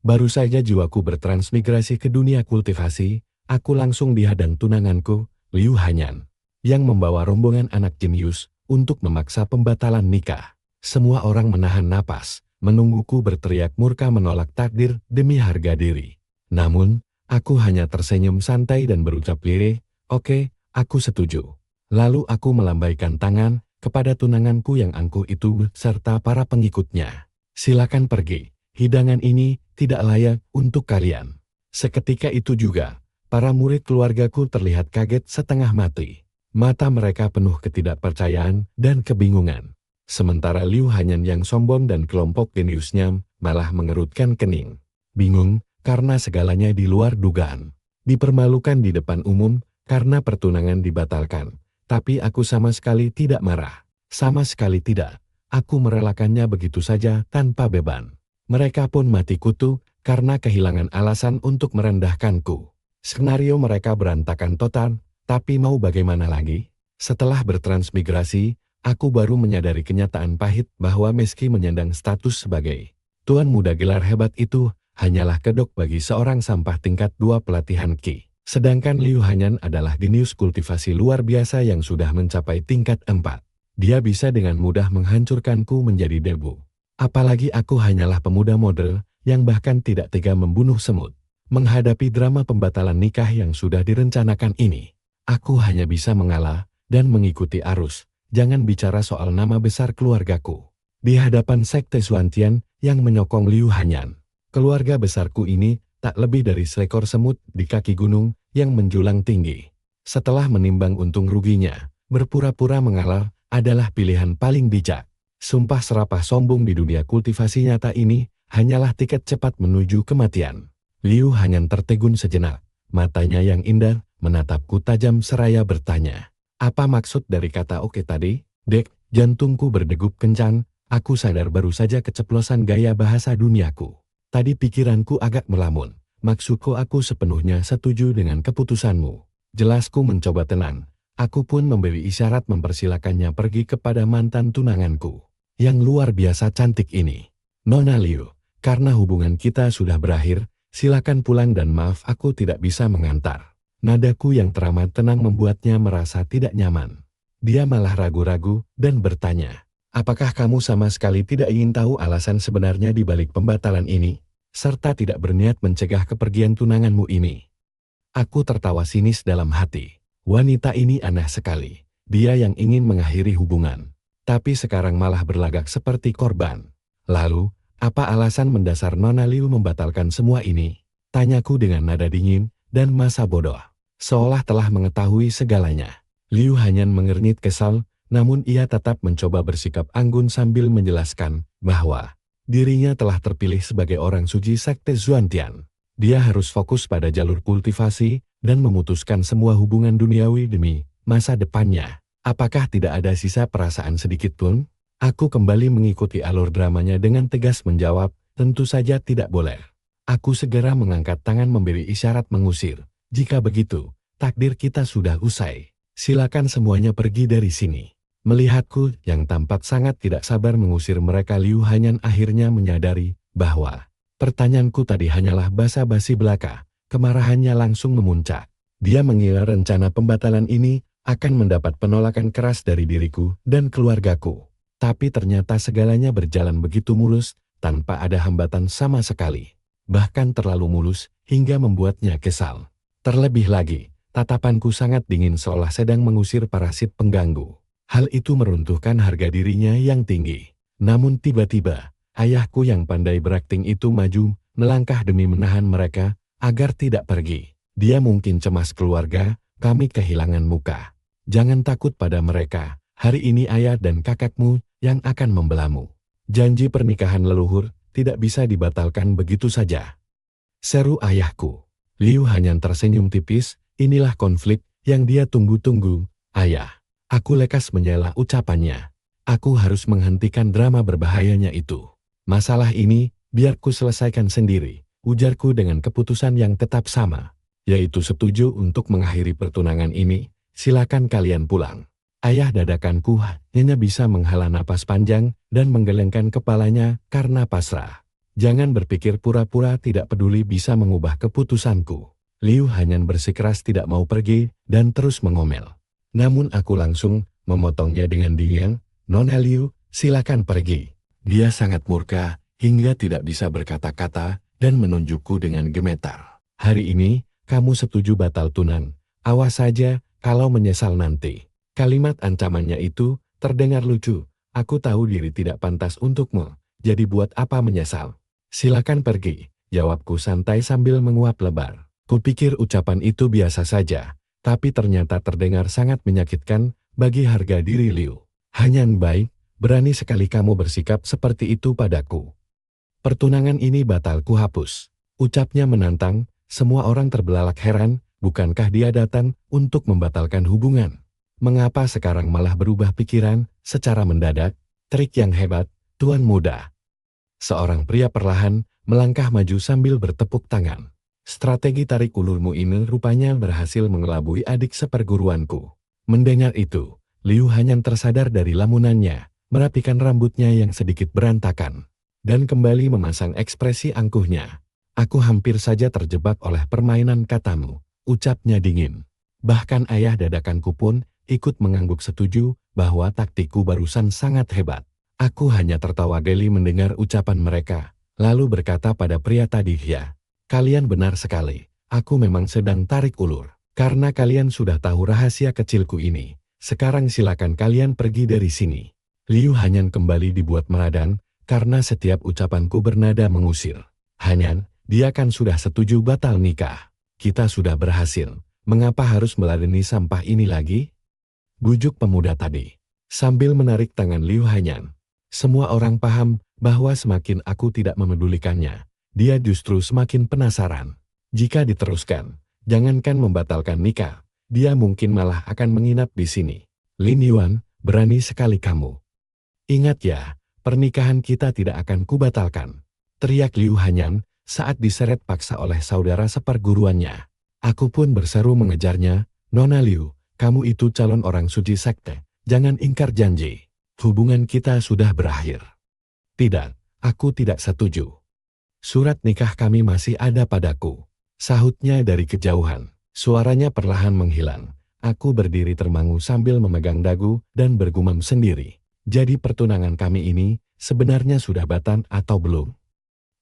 Baru saja jiwaku bertransmigrasi ke dunia kultivasi, aku langsung dihadang tunanganku, Liu Hanyan, yang membawa rombongan anak jenius untuk memaksa pembatalan nikah. Semua orang menahan napas, menungguku berteriak murka menolak takdir demi harga diri. Namun, aku hanya tersenyum santai dan berucap lirih, "Oke, aku setuju." Lalu aku melambaikan tangan kepada tunanganku yang angkuh itu serta para pengikutnya. "Silakan pergi. Hidangan ini tidak layak untuk kalian." Seketika itu juga, para murid keluargaku terlihat kaget setengah mati. Mata mereka penuh ketidakpercayaan dan kebingungan. Sementara Liu Hanyan yang sombong dan kelompok jeniusnya malah mengerutkan kening. Bingung, karena segalanya di luar dugaan. Dipermalukan di depan umum, karena pertunangan dibatalkan. Tapi aku sama sekali tidak marah. Sama sekali tidak. Aku merelakannya begitu saja tanpa beban. Mereka pun mati kutu karena kehilangan alasan untuk merendahkanku. Skenario mereka berantakan total, tapi mau bagaimana lagi? Setelah bertransmigrasi, aku baru menyadari kenyataan pahit bahwa meski menyandang status sebagai tuan muda gelar hebat itu, hanyalah kedok bagi seorang sampah tingkat 2 pelatihan Qi. Sedangkan Liu Hanyan adalah jenius kultivasi luar biasa yang sudah mencapai tingkat 4. Dia bisa dengan mudah menghancurkanku menjadi debu. Apalagi aku hanyalah pemuda model yang bahkan tidak tega membunuh semut. Menghadapi drama pembatalan nikah yang sudah direncanakan ini, aku hanya bisa mengalah dan mengikuti arus. Jangan bicara soal nama besar keluargaku. Di hadapan Sekte Xuantian yang menyokong Liu Hanyan, keluarga besarku ini tak lebih dari seekor semut di kaki gunung yang menjulang tinggi. Setelah menimbang untung ruginya, berpura-pura mengalah adalah pilihan paling bijak. Sumpah serapah sombong di dunia kultivasi nyata ini hanyalah tiket cepat menuju kematian. Liu Hanyan tertegun sejenak. Matanya yang indah menatapku tajam seraya bertanya, "Apa maksud dari kata oke tadi, Dek?" Jantungku berdegup kencang. Aku sadar baru saja keceplosan gaya bahasa duniaku. Tadi pikiranku agak melamun. Maksudku aku sepenuhnya setuju dengan keputusanmu. Jelasku mencoba tenang. Aku pun memberi isyarat mempersilakannya pergi kepada mantan tunanganku yang luar biasa cantik ini. "Nona Liu, karena hubungan kita sudah berakhir, silakan pulang dan maaf aku tidak bisa mengantar." Nadaku yang teramat tenang membuatnya merasa tidak nyaman. Dia malah ragu-ragu dan bertanya, "Apakah kamu sama sekali tidak ingin tahu alasan sebenarnya di balik pembatalan ini, serta tidak berniat mencegah kepergian tunanganmu ini?" Aku tertawa sinis dalam hati. Wanita ini aneh sekali. Dia yang ingin mengakhiri hubungan, tapi sekarang malah berlagak seperti korban. Lalu, apa alasan mendasar Nona Liu membatalkan semua ini? Tanyaku dengan nada dingin dan masa bodoh, seolah telah mengetahui segalanya. Liu Hanyan mengernyit kesal, namun ia tetap mencoba bersikap anggun sambil menjelaskan bahwa dirinya telah terpilih sebagai orang suci Sekte Xuantian. Dia harus fokus pada jalur kultivasi dan memutuskan semua hubungan duniawi demi masa depannya. Apakah tidak ada sisa perasaan sedikit pun? Aku kembali mengikuti alur dramanya dengan tegas menjawab, "Tentu saja tidak boleh." Aku segera mengangkat tangan memberi isyarat mengusir. "Jika begitu, takdir kita sudah usai. Silakan semuanya pergi dari sini." Melihatku yang tampak sangat tidak sabar mengusir mereka, Liu Hanyan akhirnya menyadari bahwa pertanyaanku tadi hanyalah basa-basi belaka. Kemarahannya langsung memuncak. Dia mengira rencana pembatalan ini akan mendapat penolakan keras dari diriku dan keluargaku. Tapi ternyata segalanya berjalan begitu mulus, tanpa ada hambatan sama sekali. Bahkan terlalu mulus, hingga membuatnya kesal. Terlebih lagi, tatapanku sangat dingin seolah sedang mengusir parasit pengganggu. Hal itu meruntuhkan harga dirinya yang tinggi. Namun tiba-tiba, ayahku yang pandai berakting itu maju, melangkah demi menahan mereka, agar tidak pergi. Dia mungkin cemas keluarga, kami kehilangan muka. Jangan takut pada mereka, hari ini ayah dan kakakmu yang akan membelamu. Janji pernikahan leluhur tidak bisa dibatalkan begitu saja, seru ayahku. Liu Hanyan tersenyum tipis, inilah konflik yang dia tunggu-tunggu, ayah. Aku lekas menyela ucapannya. Aku harus menghentikan drama berbahayanya itu. Masalah ini, biar ku selesaikan sendiri. Ujarku dengan keputusan yang tetap sama, yaitu setuju untuk mengakhiri pertunangan ini. Silakan kalian pulang. Ayah dadakanku hanya bisa menghela napas panjang dan menggelengkan kepalanya karena pasrah. Jangan berpikir pura-pura tidak peduli bisa mengubah keputusanku. Liu Hanyan bersikeras tidak mau pergi dan terus mengomel. Namun aku langsung memotongnya dengan dingin, "Nona Liu, silakan pergi." Dia sangat murka hingga tidak bisa berkata-kata dan menunjukku dengan gemetar. "Hari ini, kamu setuju batal tunang. Awas saja kalau menyesal nanti." Kalimat ancamannya itu terdengar lucu. "Aku tahu diri tidak pantas untukmu, jadi buat apa menyesal? Silakan pergi," jawabku santai sambil menguap lebar. Kupikir ucapan itu biasa saja, tapi ternyata terdengar sangat menyakitkan bagi harga diri Liu. "Hanyan baik, berani sekali kamu bersikap seperti itu padaku. Pertunangan ini batal ku hapus." Ucapnya menantang, semua orang terbelalak heran, bukankah dia datang untuk membatalkan hubungan? Mengapa sekarang malah berubah pikiran secara mendadak? Trik yang hebat, tuan muda. Seorang pria perlahan melangkah maju sambil bertepuk tangan. "Strategi tarik ulurmu ini rupanya berhasil mengelabui adik seperguruanku." Mendengar itu, Liu Hanyan tersadar dari lamunannya, merapikan rambutnya yang sedikit berantakan, dan kembali memasang ekspresi angkuhnya. "Aku hampir saja terjebak oleh permainan katamu," ucapnya dingin. Bahkan ayah dadakanku pun ikut mengangguk setuju bahwa taktikku barusan sangat hebat. Aku hanya tertawa geli mendengar ucapan mereka, lalu berkata pada pria tadi, "Ya, kalian benar sekali, aku memang sedang tarik ulur. Karena kalian sudah tahu rahasia kecilku ini, sekarang silakan kalian pergi dari sini." Liu Hanyan kembali dibuat meradang, karena setiap ucapanku bernada mengusir. "Hanyan, dia kan sudah setuju batal nikah. Kita sudah berhasil, mengapa harus meladeni sampah ini lagi?" Bujuk pemuda tadi, sambil menarik tangan Liu Hanyan. Semua orang paham bahwa semakin aku tidak memedulikannya, dia justru semakin penasaran. Jika diteruskan, jangankan membatalkan nikah, dia mungkin malah akan menginap di sini. "Lin Yuan, berani sekali kamu. Ingat ya, pernikahan kita tidak akan kubatalkan," teriak Liu Hanyan saat diseret paksa oleh saudara seperguruannya. Aku pun berseru mengejarnya, "Nona Liu, kamu itu calon orang suci sekte, jangan ingkar janji. Hubungan kita sudah berakhir." "Tidak, aku tidak setuju. Surat nikah kami masih ada padaku," sahutnya dari kejauhan. Suaranya perlahan menghilang. Aku berdiri termangu sambil memegang dagu dan bergumam sendiri. "Jadi pertunangan kami ini sebenarnya sudah batal atau belum?"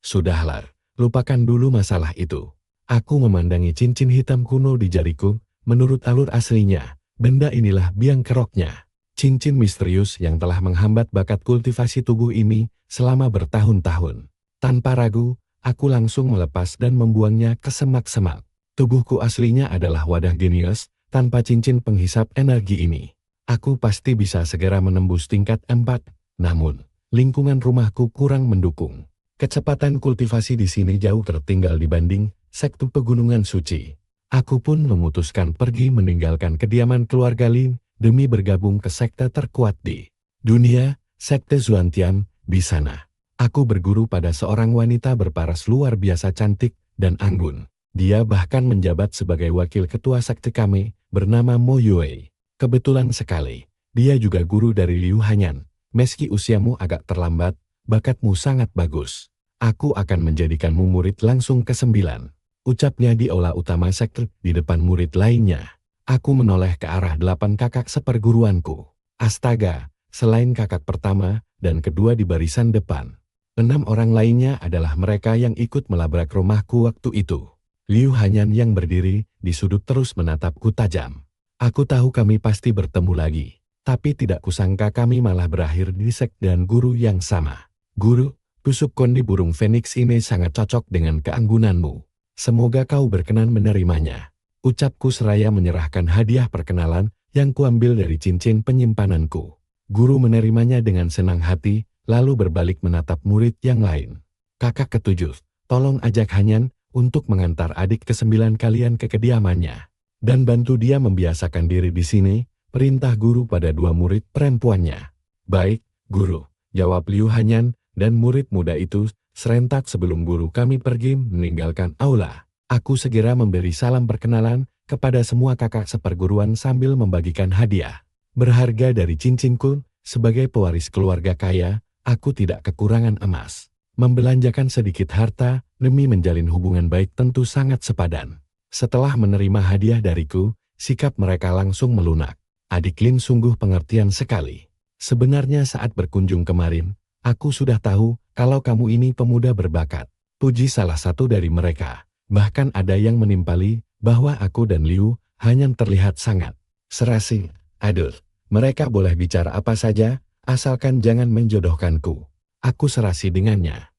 "Sudahlah, lupakan dulu masalah itu." Aku memandangi cincin hitam kuno di jariku. Menurut alur aslinya, benda inilah biang keroknya. Cincin misterius yang telah menghambat bakat kultivasi tubuh ini selama bertahun-tahun. Tanpa ragu, aku langsung melepas dan membuangnya ke semak-semak. Tubuhku aslinya adalah wadah genius, tanpa cincin penghisap energi ini. Aku pasti bisa segera menembus tingkat 4, namun lingkungan rumahku kurang mendukung. Kecepatan kultivasi di sini jauh tertinggal dibanding sekte pegunungan suci. Aku pun memutuskan pergi meninggalkan kediaman keluarga Lin demi bergabung ke sekte terkuat di dunia, sekte Zuantian. Di sana, aku berguru pada seorang wanita berparas luar biasa cantik dan anggun. Dia bahkan menjabat sebagai wakil ketua sekte kami, bernama Mo Yue. Kebetulan sekali, dia juga guru dari Liu Hanyan. "Meski usiamu agak terlambat, bakatmu sangat bagus. Aku akan menjadikanmu murid langsung ke-9. Ucapnya di aula utama sekte di depan murid lainnya. Aku menoleh ke arah 8 kakak seperguruanku. Astaga, selain kakak pertama dan kedua di barisan depan, 6 orang lainnya adalah mereka yang ikut melabrak rumahku waktu itu. Liu Hanyan yang berdiri di sudut terus menatapku tajam. Aku tahu kami pasti bertemu lagi, tapi tidak kusangka kami malah berakhir di sekte dan guru yang sama. "Guru, tusuk kondi burung Phoenix ini sangat cocok dengan keanggunanmu. Semoga kau berkenan menerimanya," ucapku seraya menyerahkan hadiah perkenalan yang kuambil dari cincin penyimpananku. Guru menerimanya dengan senang hati, lalu berbalik menatap murid yang lain. "Kakak ke-7, tolong ajak Hanyan untuk mengantar adik ke-9 kalian ke kediamannya. Dan bantu dia membiasakan diri di sini," perintah guru pada 2 murid perempuannya. "Baik, guru," jawab Liu Hanyan, dan murid muda itu serentak sebelum guru kami pergi meninggalkan aula. Aku segera memberi salam perkenalan kepada semua kakak seperguruan sambil membagikan hadiah berharga dari cincinku. Sebagai pewaris keluarga kaya, aku tidak kekurangan emas. Membelanjakan sedikit harta demi menjalin hubungan baik tentu sangat sepadan. Setelah menerima hadiah dariku, sikap mereka langsung melunak. Adik Lin sungguh pengertian sekali. Sebenarnya saat berkunjung kemarin, aku sudah tahu kalau kamu ini pemuda berbakat. Puji salah satu dari mereka. Bahkan ada yang menimpali bahwa aku dan Liu Hanyan terlihat sangat serasi. Aduh, mereka boleh bicara apa saja, asalkan jangan menjodohkanku. Aku serasi dengannya.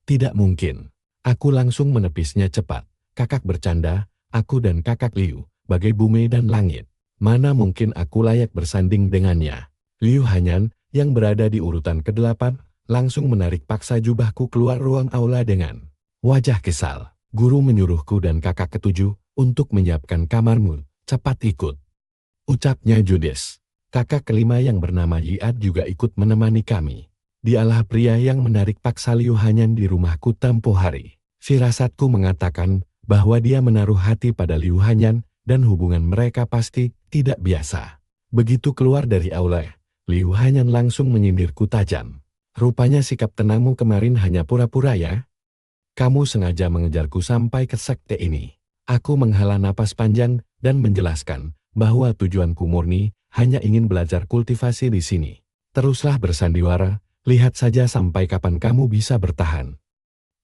Tidak mungkin. Aku langsung menepisnya cepat. Kakak bercanda, aku dan kakak Liu, bagai bumi dan langit. Mana mungkin aku layak bersanding dengannya. Liu Hanyan, yang berada di urutan ke-8, langsung menarik paksa jubahku keluar ruang aula dengan wajah kesal. Guru menyuruhku dan kakak ke-7 untuk menyiapkan kamarmu, cepat ikut. Ucapnya judes. Kakak kelima yang bernama Yiad juga ikut menemani kami. Dialah pria yang menarik paksa Liu Hanyan di rumahku tempo hari. Firasatku mengatakan bahwa dia menaruh hati pada Liu Hanyan dan hubungan mereka pasti tidak biasa. Begitu keluar dari aula, Liu Hanyan langsung menyindirku tajam. Rupanya sikap tenangmu kemarin hanya pura-pura ya? Kamu sengaja mengejarku sampai ke sekte ini. Aku menghela napas panjang dan menjelaskan bahwa tujuanku murni hanya ingin belajar kultivasi di sini. Teruslah bersandiwara, lihat saja sampai kapan kamu bisa bertahan.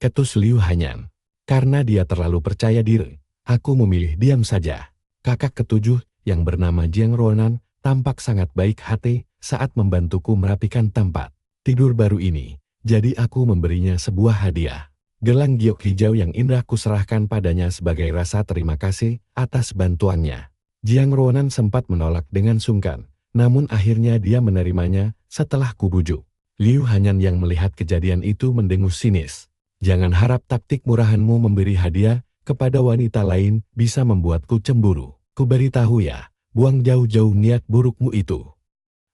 Ketus Liu Hanyan. Karena dia terlalu percaya diri, aku memilih diam saja. Kakak ke-7 yang bernama Jiang Ruonan tampak sangat baik hati saat membantuku merapikan tempat tidur baru ini, jadi aku memberinya sebuah hadiah. Gelang giok hijau yang indah kuserahkan padanya sebagai rasa terima kasih atas bantuannya. Jiang Ruonan sempat menolak dengan sungkan, namun akhirnya dia menerimanya setelah kubujuk. Liu Hanyan yang melihat kejadian itu mendengus sinis. Jangan harap taktik murahanmu memberi hadiah kepada wanita lain bisa membuatku cemburu. Kuberitahu ya, buang jauh-jauh niat burukmu itu.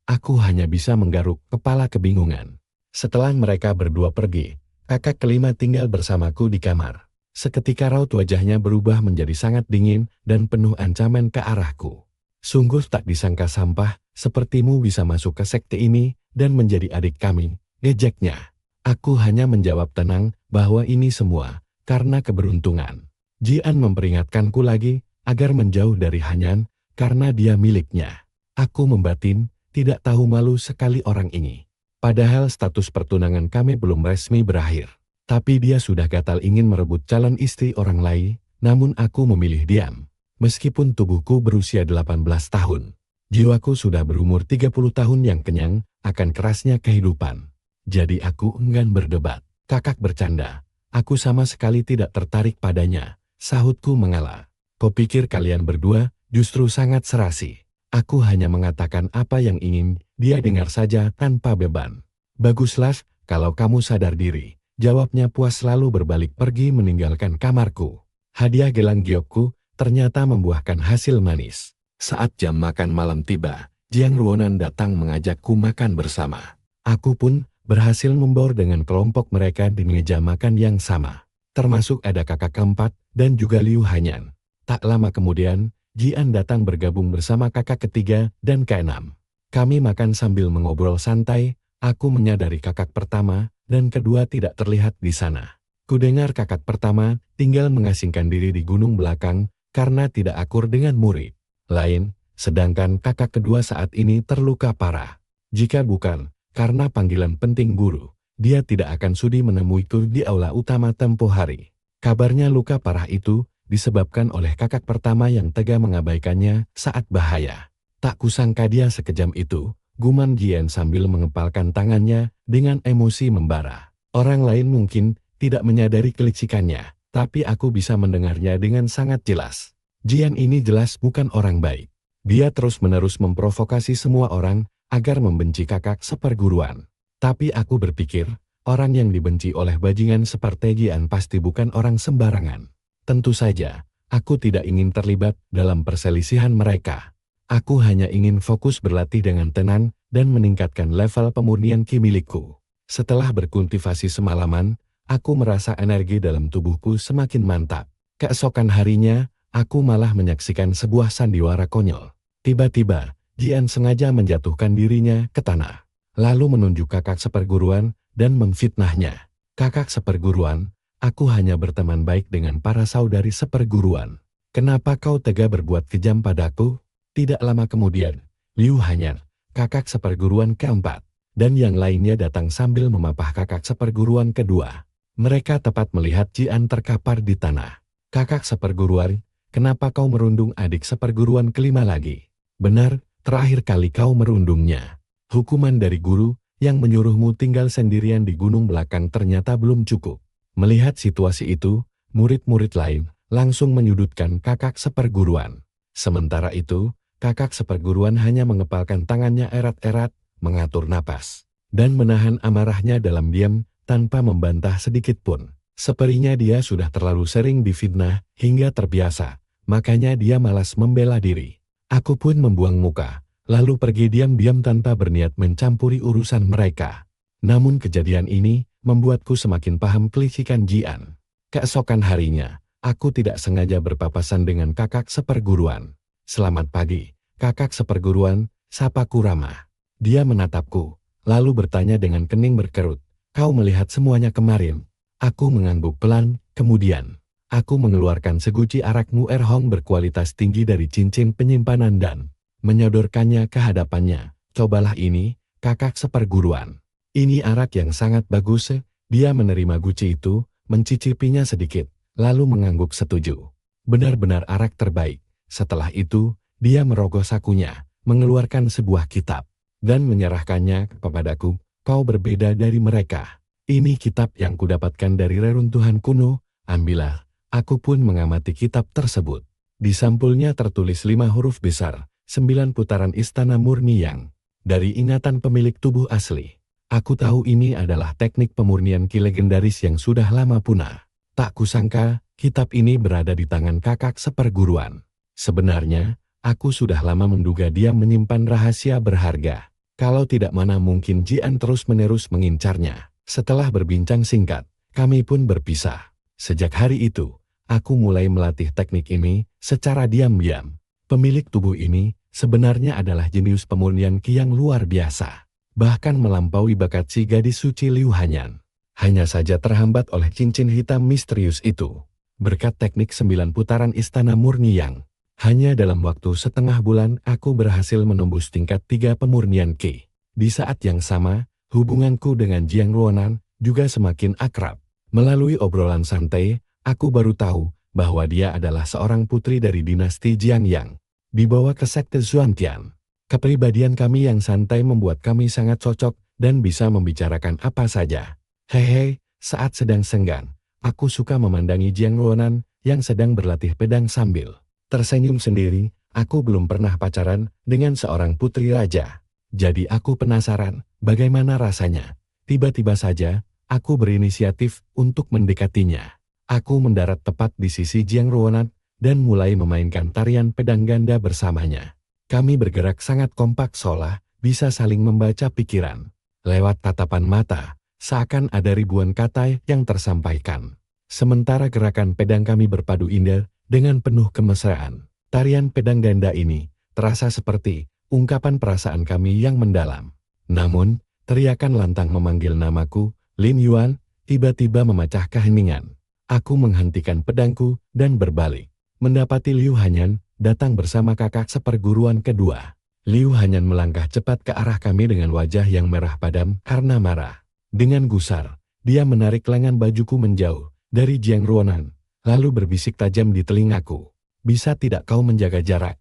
Aku hanya bisa menggaruk kepala kebingungan. Setelah mereka berdua pergi, kakak kelima tinggal bersamaku di kamar. Seketika raut wajahnya berubah menjadi sangat dingin dan penuh ancaman ke arahku. Sungguh tak disangka sampah sepertimu bisa masuk ke sekte ini dan menjadi adik kami, gejeknya. Aku hanya menjawab tenang bahwa ini semua karena keberuntungan. Jian memperingatkanku lagi agar menjauh dari Hanyan karena dia miliknya. Aku membatin, tidak tahu malu sekali orang ini. Padahal status pertunangan kami belum resmi berakhir. Tapi dia sudah gatal ingin merebut calon istri orang lain, namun aku memilih diam. Meskipun tubuhku berusia 18 tahun, jiwaku sudah berumur 30 tahun yang kenyang akan kerasnya kehidupan. Jadi aku enggan berdebat. Kakak bercanda, aku sama sekali tidak tertarik padanya, sahutku mengalah. Kau pikir kalian berdua justru sangat serasi. Aku hanya mengatakan apa yang ingin dia dengar saja tanpa beban. Baguslah, kalau kamu sadar diri, jawabnya puas lalu berbalik pergi meninggalkan kamarku. Hadiah gelang giokku ternyata membuahkan hasil manis. Saat jam makan malam tiba, Jiang Ruonan datang mengajakku makan bersama. Aku pun berhasil membaur dengan kelompok mereka di meja makan yang sama. Termasuk ada kakak keempat dan juga Liu Hanyan. Tak lama kemudian, Jian datang bergabung bersama kakak ketiga dan keenam. Kami makan sambil mengobrol santai. Aku menyadari kakak pertama dan kedua tidak terlihat di sana. Kudengar kakak pertama tinggal mengasingkan diri di gunung belakang karena tidak akur dengan murid lain, sedangkan kakak kedua saat ini terluka parah. Jika bukan karena panggilan penting guru, dia tidak akan sudi menemuiku di aula utama tempo hari. Kabarnya luka parah itu disebabkan oleh kakak pertama yang tega mengabaikannya saat bahaya. Tak kusangka dia sekejam itu, gumam Jian sambil mengepalkan tangannya dengan emosi membara. Orang lain mungkin tidak menyadari kelicikannya, tapi aku bisa mendengarnya dengan sangat jelas. Jian ini jelas bukan orang baik. Dia terus-menerus memprovokasi semua orang agar membenci kakak seperguruan. Tapi aku berpikir, orang yang dibenci oleh bajingan seperti Jian pasti bukan orang sembarangan. Tentu saja, aku tidak ingin terlibat dalam perselisihan mereka. Aku hanya ingin fokus berlatih dengan tenang dan meningkatkan level pemurnian ki milikku. Setelah berkultivasi semalaman, aku merasa energi dalam tubuhku semakin mantap. Keesokan harinya, aku malah menyaksikan sebuah sandiwara konyol. Tiba-tiba, Jian sengaja menjatuhkan dirinya ke tanah, lalu menunjuk kakak seperguruan dan memfitnahnya. Kakak seperguruan, aku hanya berteman baik dengan para saudari seperguruan. Kenapa kau tega berbuat kejam padaku? Tidak lama kemudian, Liu Hanyan, kakak seperguruan keempat, dan yang lainnya datang sambil memapah kakak seperguruan kedua. Mereka tepat melihat Jian terkapar di tanah. Kakak seperguruan, kenapa kau merundung adik seperguruan kelima lagi? Benar, terakhir kali kau merundungnya. Hukuman dari guru yang menyuruhmu tinggal sendirian di gunung belakang ternyata belum cukup. Melihat situasi itu, murid-murid lain langsung menyudutkan kakak seperguruan. Sementara itu, kakak seperguruan hanya mengepalkan tangannya erat-erat, mengatur napas, dan menahan amarahnya dalam diam tanpa membantah sedikit pun. Sepertinya dia sudah terlalu sering difitnah hingga terbiasa, makanya dia malas membela diri. Aku pun membuang muka, lalu pergi diam-diam tanpa berniat mencampuri urusan mereka. Namun kejadian ini membuatku semakin paham kelicikan Jian. Keesokan harinya, aku tidak sengaja berpapasan dengan kakak seperguruan. Selamat pagi, kakak seperguruan, sapaku ramah. Dia menatapku, lalu bertanya dengan kening berkerut, kau melihat semuanya kemarin? Aku mengangguk pelan, kemudian aku mengeluarkan seguci arak Muer Hong berkualitas tinggi dari cincin penyimpanan dan menyodorkannya ke hadapannya. Cobalah ini, kakak seperguruan. Ini arak yang sangat bagus. Dia menerima guci itu, mencicipinya sedikit, lalu mengangguk setuju. Benar-benar arak terbaik. Setelah itu, dia merogoh sakunya, mengeluarkan sebuah kitab, dan menyerahkannya kepadaku. Kau berbeda dari mereka. Ini kitab yang kudapatkan dari reruntuhan kuno, ambillah. Aku pun mengamati kitab tersebut. Di sampulnya tertulis 5 huruf besar, 9 putaran istana murni yang dari ingatan pemilik tubuh asli. Aku tahu ini adalah teknik pemurnian ki legendaris yang sudah lama punah. Tak kusangka, kitab ini berada di tangan kakak seperguruan. Sebenarnya, aku sudah lama menduga dia menyimpan rahasia berharga. Kalau tidak mana mungkin Jian terus-menerus mengincarnya. Setelah berbincang singkat, kami pun berpisah. Sejak hari itu, aku mulai melatih teknik ini secara diam-diam. Pemilik tubuh ini sebenarnya adalah jenius pemurnian ki yang luar biasa. Bahkan melampaui bakat si gadis suci Liu Hanyan. Hanya saja terhambat oleh cincin hitam misterius itu. Berkat teknik 9 putaran istana murni yang hanya dalam waktu setengah bulan aku berhasil menembus tingkat 3 pemurnian ki. Di saat yang sama, hubunganku dengan Jiang Ruonan juga semakin akrab. Melalui obrolan santai, aku baru tahu bahwa dia adalah seorang putri dari dinasti Jiang yang dibawa ke sekte Xuantian. Kepribadian kami yang santai membuat kami sangat cocok dan bisa membicarakan apa saja. Hehe, saat sedang senggang, aku suka memandangi Jiang Ruonan yang sedang berlatih pedang sambil tersenyum sendiri. Aku belum pernah pacaran dengan seorang putri raja. Jadi aku penasaran bagaimana rasanya. Tiba-tiba saja, aku berinisiatif untuk mendekatinya. Aku mendarat tepat di sisi Jiang Ruonan dan mulai memainkan tarian pedang ganda bersamanya. Kami bergerak sangat kompak seolah bisa saling membaca pikiran. Lewat tatapan mata, seakan ada ribuan kata yang tersampaikan. Sementara gerakan pedang kami berpadu indah dengan penuh kemesraan. Tarian pedang ganda ini terasa seperti ungkapan perasaan kami yang mendalam. Namun, teriakan lantang memanggil namaku, Lin Yuan, tiba-tiba memecah keheningan. Aku menghentikan pedangku dan berbalik. Mendapati Liu Hanyan datang bersama kakak seperguruan kedua. Liu Hanyan melangkah cepat ke arah kami dengan wajah yang merah padam karena marah. Dengan gusar, dia menarik lengan bajuku menjauh dari Jiang Ruonan, lalu berbisik tajam di telingaku. Bisa tidak kau menjaga jarak?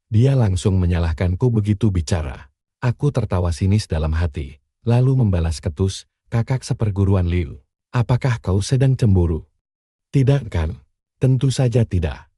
Dia langsung menyalahkanku begitu bicara. Aku tertawa sinis dalam hati, lalu membalas ketus, kakak seperguruan Liu. Apakah kau sedang cemburu? Tidak kan? Tentu saja tidak.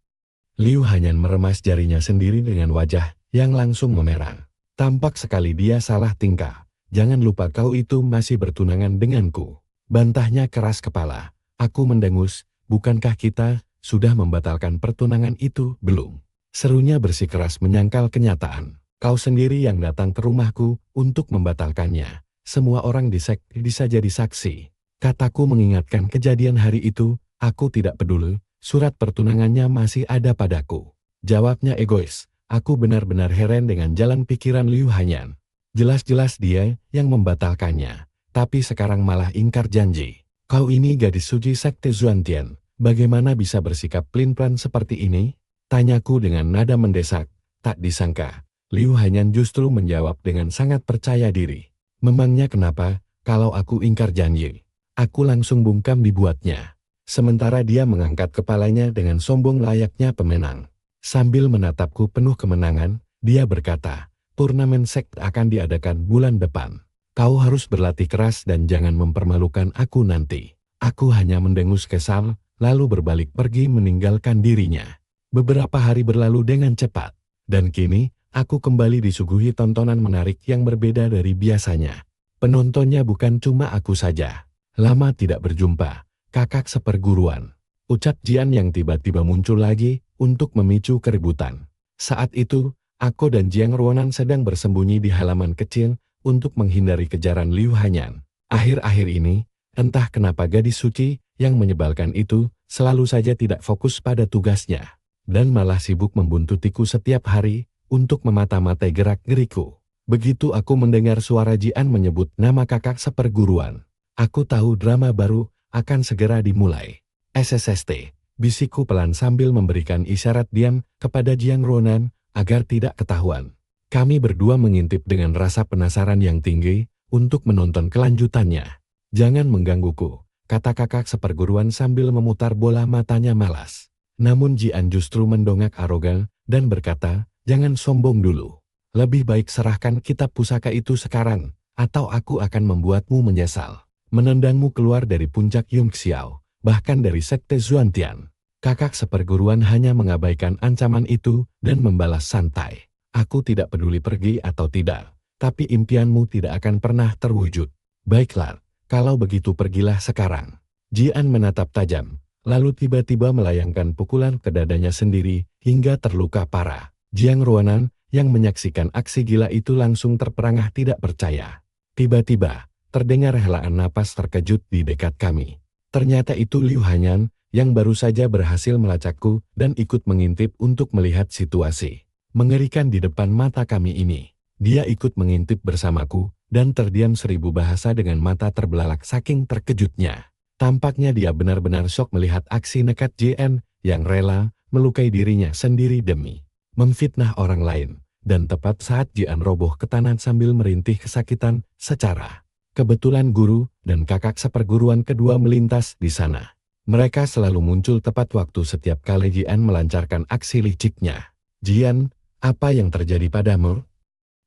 Liu Hanyan meremas jarinya sendiri dengan wajah yang langsung memerah. Tampak sekali dia salah tingkah. Jangan lupa kau itu masih bertunangan denganku. Bantahnya keras kepala. Aku mendengus, bukankah kita sudah membatalkan pertunangan itu? Belum. Serunya bersikeras menyangkal kenyataan. Kau sendiri yang datang ke rumahku untuk membatalkannya. Semua orang di sekte bisa jadi saksi. Kataku mengingatkan kejadian hari itu. Aku tidak peduli, surat pertunangannya masih ada padaku. Jawabnya egois. Aku benar-benar heran dengan jalan pikiran Liu Hanyan. Jelas-jelas dia yang membatalkannya, tapi sekarang malah ingkar janji. Kau ini gadis suci Sekte Zuantian, bagaimana bisa bersikap pelin-pelan seperti ini? Tanyaku dengan nada mendesak. Tak disangka, Liu Hanyan justru menjawab dengan sangat percaya diri. Memangnya kenapa, kalau aku ingkar janji? Aku langsung bungkam dibuatnya. Sementara dia mengangkat kepalanya dengan sombong layaknya pemenang. Sambil menatapku penuh kemenangan, dia berkata, turnamen sekt akan diadakan bulan depan. Kau harus berlatih keras dan jangan mempermalukan aku nanti. Aku hanya mendengus kesal, lalu berbalik pergi meninggalkan dirinya. Beberapa hari berlalu dengan cepat. Dan kini, aku kembali disuguhi tontonan menarik yang berbeda dari biasanya. Penontonnya bukan cuma aku saja. Lama tidak berjumpa, kakak seperguruan. Ucap Jian yang tiba-tiba muncul lagi untuk memicu keributan. Saat itu, aku dan Jiang Ruonan sedang bersembunyi di halaman kecil untuk menghindari kejaran Liu Hanyan. Akhir-akhir ini, entah kenapa gadis suci yang menyebalkan itu selalu saja tidak fokus pada tugasnya. Dan malah sibuk membuntutiku setiap hari untuk memata-matai gerak-geriku. Begitu aku mendengar suara Jian menyebut nama kakak seperguruan, aku tahu drama baru akan segera dimulai. SSST, bisikku pelan sambil memberikan isyarat diam kepada Jiang Ruonan agar tidak ketahuan. Kami berdua mengintip dengan rasa penasaran yang tinggi untuk menonton kelanjutannya. Jangan menggangguku, kata kakak seperguruan sambil memutar bola matanya malas. Namun Jian justru mendongak arogan dan berkata, jangan sombong dulu. Lebih baik serahkan kitab pusaka itu sekarang, atau aku akan membuatmu menyesal. Menendangmu keluar dari puncak Yongxiao, bahkan dari Sekte Zuantian. Kakak seperguruan hanya mengabaikan ancaman itu dan membalas santai. Aku tidak peduli pergi atau tidak, tapi impianmu tidak akan pernah terwujud. Baiklah, kalau begitu pergilah sekarang. Jian menatap tajam. Lalu tiba-tiba melayangkan pukulan ke dadanya sendiri hingga terluka parah. Jiang Ruonan yang menyaksikan aksi gila itu langsung terperangah tidak percaya. Tiba-tiba, terdengar helaan napas terkejut di dekat kami. Ternyata itu Liu Hanyan yang baru saja berhasil melacakku dan ikut mengintip untuk melihat situasi. Mengerikan di depan mata kami ini. Dia ikut mengintip bersamaku dan terdiam 1000 bahasa dengan mata terbelalak saking terkejutnya. Tampaknya dia benar-benar syok melihat aksi nekat JN yang rela melukai dirinya sendiri demi memfitnah orang lain. Dan tepat saat JN roboh ke tanah sambil merintih kesakitan secara kebetulan guru dan kakak seperguruan kedua melintas di sana. Mereka selalu muncul tepat waktu setiap kali JN melancarkan aksi liciknya. Jian, apa yang terjadi padamu?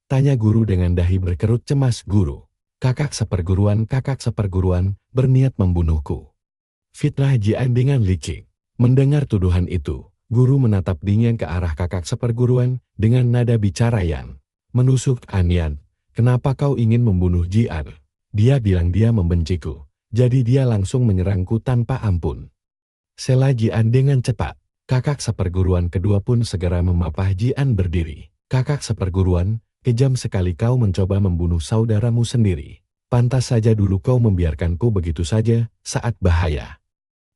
Tanya guru dengan dahi berkerut cemas guru. Kakak seperguruan berniat membunuhku. Fitnah Jian dengan licik. Mendengar tuduhan itu, guru menatap dingin ke arah kakak seperguruan dengan nada bicara yang menusuk. Anian, kenapa kau ingin membunuh Jian? Dia bilang dia membenciku, jadi dia langsung menyerangku tanpa ampun. Sela Jian dengan cepat. Kakak seperguruan kedua pun segera memapah Jian berdiri. Kakak seperguruan, kejam sekali kau mencoba membunuh saudaramu sendiri. Pantas saja dulu kau membiarkanku begitu saja saat bahaya.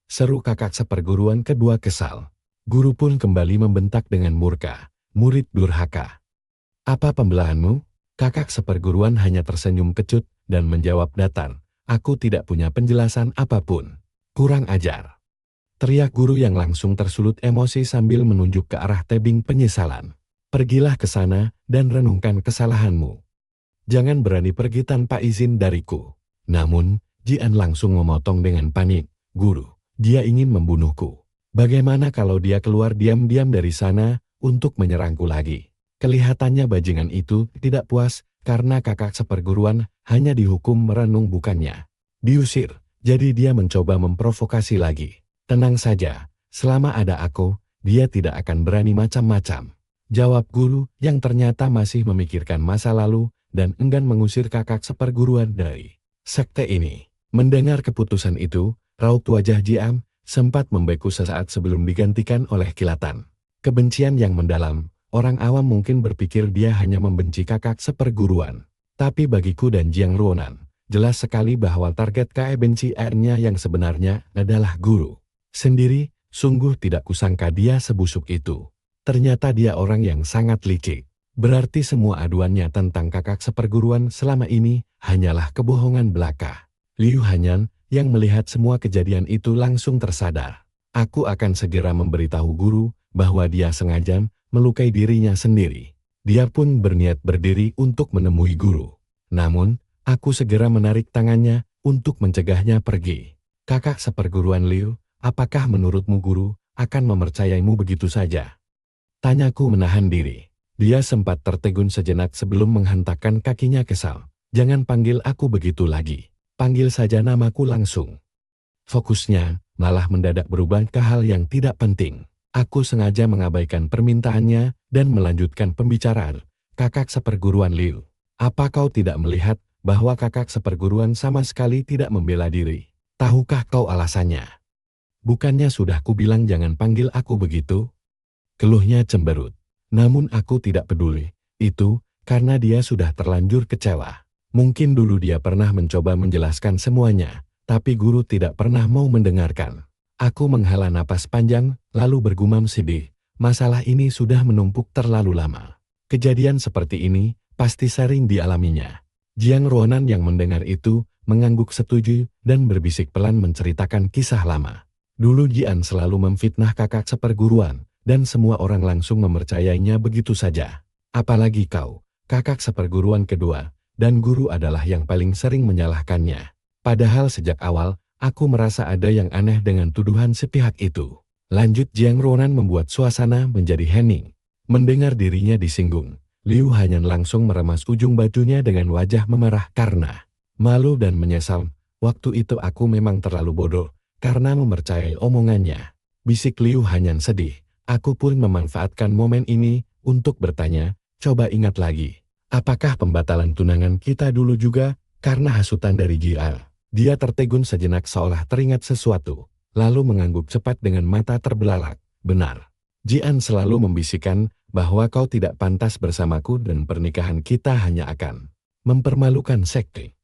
Seru kakak seperguruan kedua kesal. Guru pun kembali membentak dengan murka. Murid durhaka. Apa pembelaanmu? Kakak seperguruan hanya tersenyum kecut dan menjawab datar. Aku tidak punya penjelasan apapun. Kurang ajar. Teriak guru yang langsung tersulut emosi sambil menunjuk ke arah tebing penyesalan. Pergilah ke sana dan renungkan kesalahanmu. Jangan berani pergi tanpa izin dariku. Namun, Jian langsung memotong dengan panik. Guru, dia ingin membunuhku. Bagaimana kalau dia keluar diam-diam dari sana untuk menyerangku lagi? Kelihatannya bajingan itu tidak puas karena kakak seperguruan hanya dihukum merenung bukannya diusir. Jadi dia mencoba memprovokasi lagi. Tenang saja, selama ada aku, dia tidak akan berani macam-macam. Jawab guru yang ternyata masih memikirkan masa lalu dan enggan mengusir kakak seperguruan dari sekte ini. Mendengar keputusan itu, raut wajah Jian sempat membeku sesaat sebelum digantikan oleh kilatan kebencian yang mendalam. Orang awam mungkin berpikir dia hanya membenci kakak seperguruan. Tapi bagiku dan Jiang Ruonan, jelas sekali bahwa target kebenciannya yang sebenarnya adalah guru sendiri. Sungguh tidak kusangka dia sebusuk itu. Ternyata dia orang yang sangat licik. Berarti semua aduannya tentang kakak seperguruan selama ini hanyalah kebohongan belaka. Liu Hanyan yang melihat semua kejadian itu langsung tersadar. Aku akan segera memberitahu guru bahwa dia sengaja melukai dirinya sendiri. Dia pun berniat berdiri untuk menemui guru. Namun, aku segera menarik tangannya untuk mencegahnya pergi. Kakak seperguruan Liu, apakah menurutmu guru akan mempercayaimu begitu saja? Tanyaku menahan diri. Dia sempat tertegun sejenak sebelum menghentakkan kakinya kesal. Jangan panggil aku begitu lagi. Panggil saja namaku langsung. Fokusnya malah mendadak berubah ke hal yang tidak penting. Aku sengaja mengabaikan permintaannya dan melanjutkan pembicaraan. Kakak seperguruan Liu, apa kau tidak melihat bahwa kakak seperguruan sama sekali tidak membela diri? Tahukah kau alasannya? Bukannya sudah kubilang jangan panggil aku begitu? Keluhnya cemberut. Namun aku tidak peduli. Itu karena dia sudah terlanjur kecewa. Mungkin dulu dia pernah mencoba menjelaskan semuanya, tapi guru tidak pernah mau mendengarkan. Aku menghela napas panjang, lalu bergumam sedih. Masalah ini sudah menumpuk terlalu lama. Kejadian seperti ini pasti sering dialaminya. Jiang Ruonan yang mendengar itu mengangguk setuju dan berbisik pelan menceritakan kisah lama. Dulu Jian selalu memfitnah kakak seperguruan, dan semua orang langsung mempercayainya begitu saja. Apalagi kau, kakak seperguruan kedua, dan guru adalah yang paling sering menyalahkannya. Padahal sejak awal, aku merasa ada yang aneh dengan tuduhan sepihak itu. Lanjut Jiang Ruonan membuat suasana menjadi hening. Mendengar dirinya disinggung, Liu Hanyan langsung meremas ujung bajunya dengan wajah memerah karena malu dan menyesal. Waktu itu aku memang terlalu bodoh, karena mempercayai omongannya. Bisik Liu Hanyan sedih. Aku pun memanfaatkan momen ini untuk bertanya, coba ingat lagi. Apakah pembatalan tunangan kita dulu juga karena hasutan dari Jian? Dia tertegun sejenak seolah teringat sesuatu, lalu mengangguk cepat dengan mata terbelalak. Benar. Jian selalu membisikkan bahwa kau tidak pantas bersamaku dan pernikahan kita hanya akan mempermalukan sekte.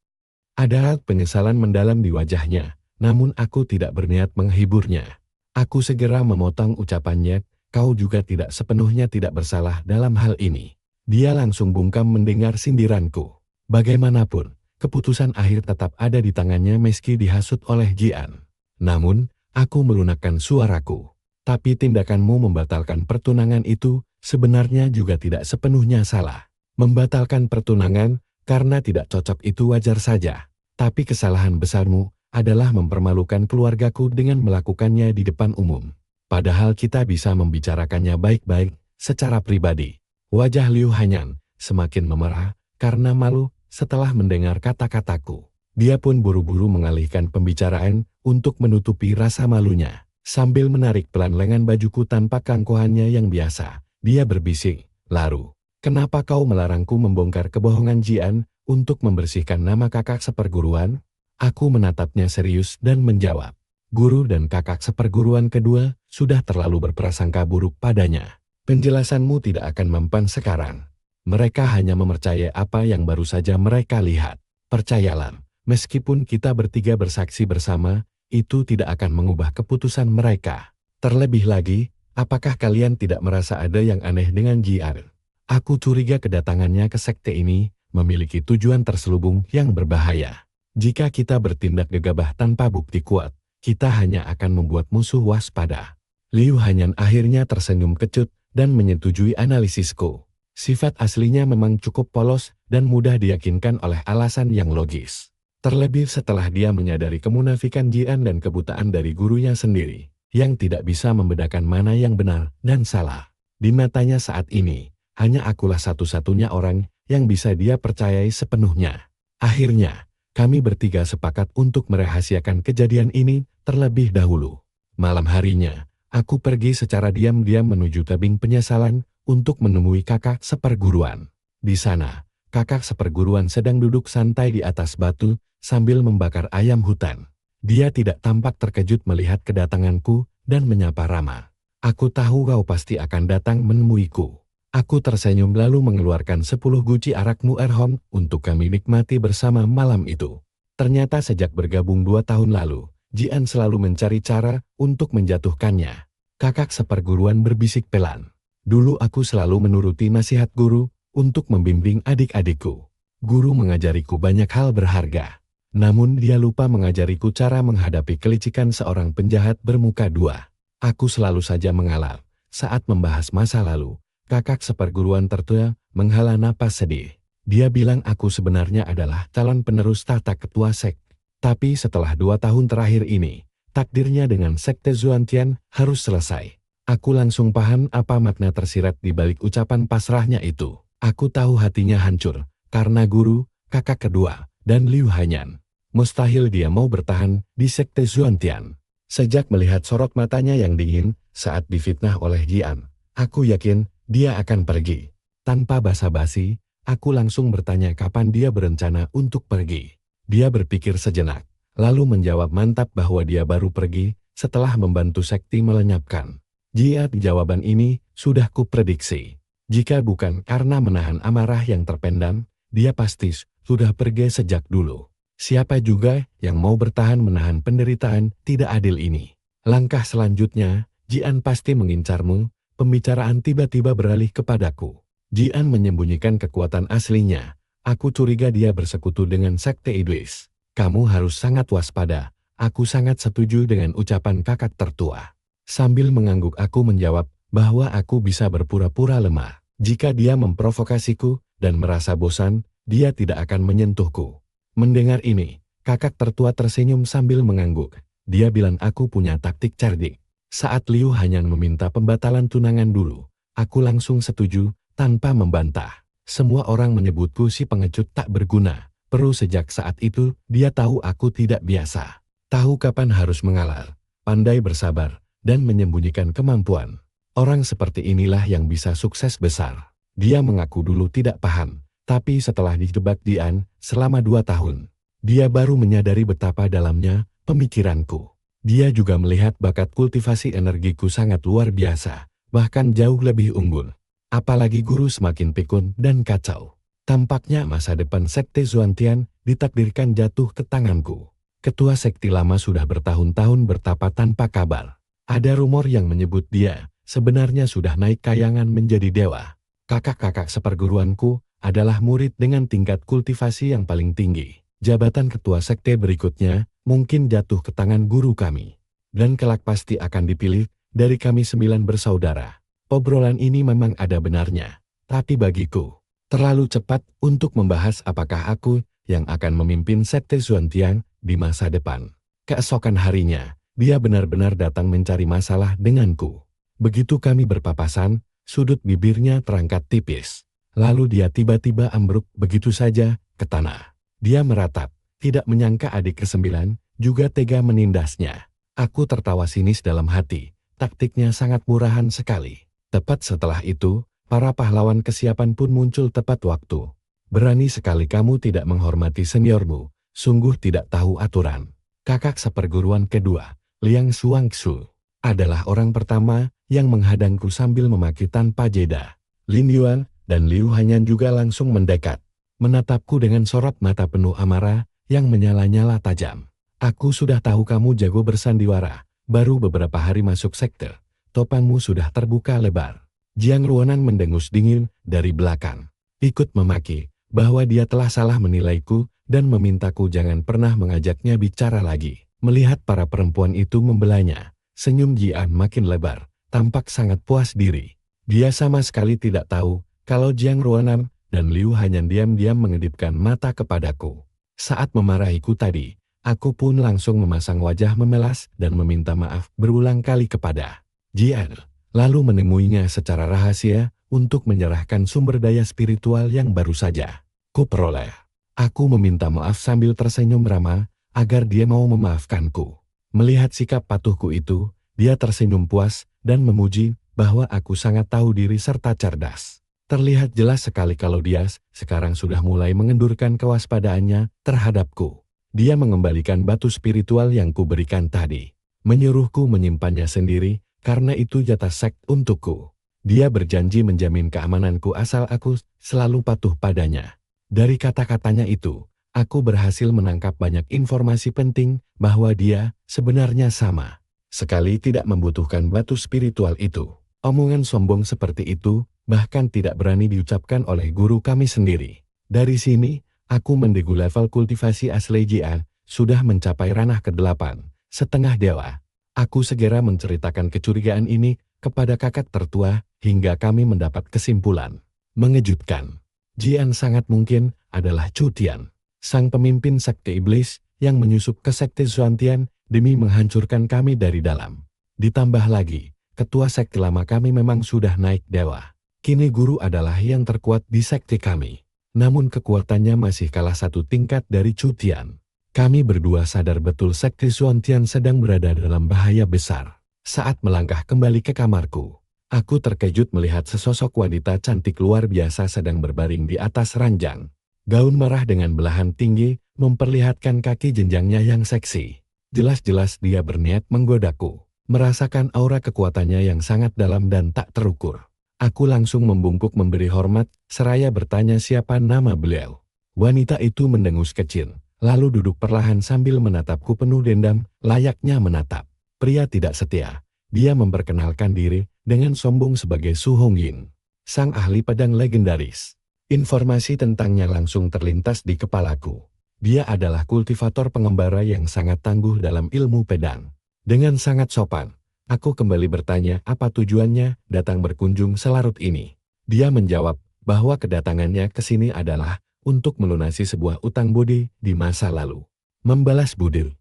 Ada penyesalan mendalam di wajahnya, namun aku tidak berniat menghiburnya. Aku segera memotong ucapannya, kau juga tidak sepenuhnya tidak bersalah dalam hal ini. Dia langsung bungkam mendengar sindiranku. Bagaimanapun, keputusan akhir tetap ada di tangannya meski dihasut oleh Jian. Namun, aku melunakkan suaraku. Tapi tindakanmu membatalkan pertunangan itu sebenarnya juga tidak sepenuhnya salah. Membatalkan pertunangan karena tidak cocok itu wajar saja. Tapi kesalahan besarmu adalah mempermalukan keluargaku dengan melakukannya di depan umum. Padahal kita bisa membicarakannya baik-baik secara pribadi. Wajah Liu Hanyan semakin memerah karena malu setelah mendengar kata-kataku. Dia pun buru-buru mengalihkan pembicaraan untuk menutupi rasa malunya. Sambil menarik pelan lengan bajuku tanpa kangkuhannya yang biasa, dia berbisik, "Laru, kenapa kau melarangku membongkar kebohongan Jian untuk membersihkan nama kakak seperguruan?" Aku menatapnya serius dan menjawab, "Guru dan kakak seperguruan kedua sudah terlalu berprasangka buruk padanya. Penjelasanmu tidak akan mempan sekarang. Mereka hanya mempercayai apa yang baru saja mereka lihat. Percayalah, meskipun kita bertiga bersaksi bersama, itu tidak akan mengubah keputusan mereka. Terlebih lagi, apakah kalian tidak merasa ada yang aneh dengan Jian? Aku curiga kedatangannya ke sekte ini memiliki tujuan terselubung yang berbahaya. Jika kita bertindak gegabah tanpa bukti kuat, kita hanya akan membuat musuh waspada." Liu Hanyan akhirnya tersenyum kecut dan menyetujui analisisku. Sifat aslinya memang cukup polos dan mudah diyakinkan oleh alasan yang logis. Terlebih setelah dia menyadari kemunafikan Jian dan kebutaan dari gurunya sendiri, yang tidak bisa membedakan mana yang benar dan salah. Di matanya saat ini, hanya akulah satu-satunya orang yang bisa dia percayai sepenuhnya. Akhirnya, kami bertiga sepakat untuk merahasiakan kejadian ini terlebih dahulu. Malam harinya, aku pergi secara diam-diam menuju tebing penyesalan untuk menemui kakak seperguruan. Di sana, kakak seperguruan sedang duduk santai di atas batu sambil membakar ayam hutan. Dia tidak tampak terkejut melihat kedatanganku dan menyapa ramah. "Aku tahu kau pasti akan datang menemuiku." Aku tersenyum lalu mengeluarkan 10 guci arak Muerhon untuk kami nikmati bersama malam itu. Ternyata sejak bergabung 2 tahun lalu, Jian selalu mencari cara untuk menjatuhkannya. Kakak seperguruan berbisik pelan. "Dulu aku selalu menuruti nasihat guru untuk membimbing adik-adikku. Guru mengajariku banyak hal berharga. Namun dia lupa mengajariku cara menghadapi kelicikan seorang penjahat bermuka dua. Aku selalu saja mengalah. Saat membahas masa lalu, kakak seperguruan tertua menghela napas sedih. Dia bilang aku sebenarnya adalah calon penerus tahta ketua sek. Tapi setelah 2 tahun terakhir ini, takdirnya dengan sekte Zuantian harus selesai. Aku langsung paham apa makna tersirat di balik ucapan pasrahnya itu. Aku tahu hatinya hancur, karena guru, kakak kedua, dan Liu Hanyan. Mustahil dia mau bertahan di sekte Zuantian. Sejak melihat sorot matanya yang dingin saat difitnah oleh Jian, aku yakin dia akan pergi. Tanpa basa-basi, aku langsung bertanya kapan dia berencana untuk pergi. Dia berpikir sejenak, lalu menjawab mantap bahwa dia baru pergi setelah membantu sekte melenyapkan. Jika jawaban ini sudah kuprediksi. Jika bukan karena menahan amarah yang terpendam, dia pasti sudah pergi sejak dulu. Siapa juga yang mau bertahan menahan penderitaan tidak adil ini? Langkah selanjutnya, Jian pasti mengincarmu. Pembicaraan tiba-tiba beralih kepadaku. Jian menyembunyikan kekuatan aslinya. Aku curiga dia bersekutu dengan sekte iblis. Kamu harus sangat waspada. Aku sangat setuju dengan ucapan kakak tertua. Sambil mengangguk aku menjawab bahwa aku bisa berpura-pura lemah. Jika dia memprovokasiku dan merasa bosan, dia tidak akan menyentuhku. Mendengar ini, kakak tertua tersenyum sambil mengangguk. Dia bilang aku punya taktik cerdik. Saat Liu Hanyan meminta pembatalan tunangan dulu, aku langsung setuju tanpa membantah. Semua orang menyebutku si pengecut tak berguna. Perlu sejak saat itu, dia tahu aku tidak biasa. Tahu kapan harus mengalah, pandai bersabar, dan menyembunyikan kemampuan. Orang seperti inilah yang bisa sukses besar. Dia mengaku dulu tidak paham, tapi setelah dijebak Jian selama 2 tahun, dia baru menyadari betapa dalamnya pemikiranku. Dia juga melihat bakat kultivasi energiku sangat luar biasa, bahkan jauh lebih unggul. Apalagi guru semakin pikun dan kacau. Tampaknya masa depan sekte Zuantian ditakdirkan jatuh ke tanganku. Ketua sekte lama sudah bertahun-tahun bertapa tanpa kabar. Ada rumor yang menyebut dia sebenarnya sudah naik kayangan menjadi dewa. Kakak-kakak seperguruanku adalah murid dengan tingkat kultivasi yang paling tinggi. Jabatan ketua sekte berikutnya mungkin jatuh ke tangan guru kami. Dan kelak pasti akan dipilih dari kami 9 bersaudara. Obrolan ini memang ada benarnya, tapi bagiku, terlalu cepat untuk membahas apakah aku yang akan memimpin sekte Zuantian di masa depan. Keesokan harinya, dia benar-benar datang mencari masalah denganku. Begitu kami berpapasan, sudut bibirnya terangkat tipis. Lalu dia tiba-tiba ambruk begitu saja ke tanah. Dia meratap, tidak menyangka adik ke-9 juga tega menindasnya. Aku tertawa sinis dalam hati, taktiknya sangat murahan sekali. Tepat setelah itu, para pahlawan kesiapan pun muncul tepat waktu. Berani sekali kamu tidak menghormati seniormu, sungguh tidak tahu aturan. Kakak seperguruan kedua, Liang Xuangxu, adalah orang pertama yang menghadangku sambil memaki tanpa jeda. Lin Yuan dan Liu Hanyan juga langsung mendekat, menatapku dengan sorot mata penuh amarah yang menyala-nyala tajam. Aku sudah tahu kamu jago bersandiwara, baru beberapa hari masuk sekte. Topangmu sudah terbuka lebar. Jiang Ruonan mendengus dingin dari belakang. Ikut memaki bahwa dia telah salah menilaiku dan memintaku jangan pernah mengajaknya bicara lagi. Melihat para perempuan itu membelanya, senyum Jian makin lebar, tampak sangat puas diri. Dia sama sekali tidak tahu kalau Jiang Ruonan dan Liu Hanyan diam-diam mengedipkan mata kepadaku. Saat memarahiku tadi, aku pun langsung memasang wajah memelas dan meminta maaf berulang kali kepada Jian, lalu menemuinya secara rahasia untuk menyerahkan sumber daya spiritual yang baru saja kuperoleh. Aku meminta maaf sambil tersenyum ramah agar dia mau memaafkanku. Melihat sikap patuhku itu, dia tersenyum puas dan memuji bahwa aku sangat tahu diri serta cerdas. Terlihat jelas sekali kalau dia sekarang sudah mulai mengendurkan kewaspadaannya terhadapku. Dia mengembalikan batu spiritual yang kuberikan tadi, menyuruhku menyimpannya sendiri. Karena itu jatah sek untukku. Dia berjanji menjamin keamananku asal aku selalu patuh padanya. Dari kata-katanya itu, aku berhasil menangkap banyak informasi penting bahwa dia sebenarnya sama sekali tidak membutuhkan batu spiritual itu. Omongan sombong seperti itu bahkan tidak berani diucapkan oleh guru kami sendiri. Dari sini, Aku mendegu level kultivasi asli JA, sudah mencapai ranah ke-8, setengah dewa. Aku segera menceritakan kecurigaan ini kepada kakak tertua, hingga kami mendapat kesimpulan mengejutkan. Jian sangat mungkin adalah Chu Tian, sang pemimpin sekte iblis yang menyusup ke sekte Xuantian demi menghancurkan kami dari dalam. Ditambah lagi, ketua sekte lama kami memang sudah naik dewa. Kini guru adalah yang terkuat di sekte kami. Namun kekuatannya masih kalah satu tingkat dari Chu Tian. Kami berdua sadar betul sekte Xuantian sedang berada dalam bahaya besar. Saat melangkah kembali ke kamarku, aku terkejut melihat sesosok wanita cantik luar biasa sedang berbaring di atas ranjang. Gaun merah dengan belahan tinggi memperlihatkan kaki jenjangnya yang seksi. Jelas-jelas dia berniat menggodaku. Merasakan aura kekuatannya yang sangat dalam dan tak terukur. Aku langsung membungkuk memberi hormat, seraya bertanya siapa nama beliau. Wanita itu mendengus kecil, lalu duduk perlahan sambil menatapku penuh dendam, layaknya menatap pria tidak setia. Dia memperkenalkan diri dengan sombong sebagai Su Hongyin, sang ahli pedang legendaris. Informasi tentangnya langsung terlintas di kepalaku. Dia adalah kultivator pengembara yang sangat tangguh dalam ilmu pedang. Dengan sangat sopan, aku kembali bertanya apa tujuannya datang berkunjung selarut ini. Dia menjawab bahwa kedatangannya ke sini adalah untuk melunasi sebuah utang budi di masa lalu. Membalas budi.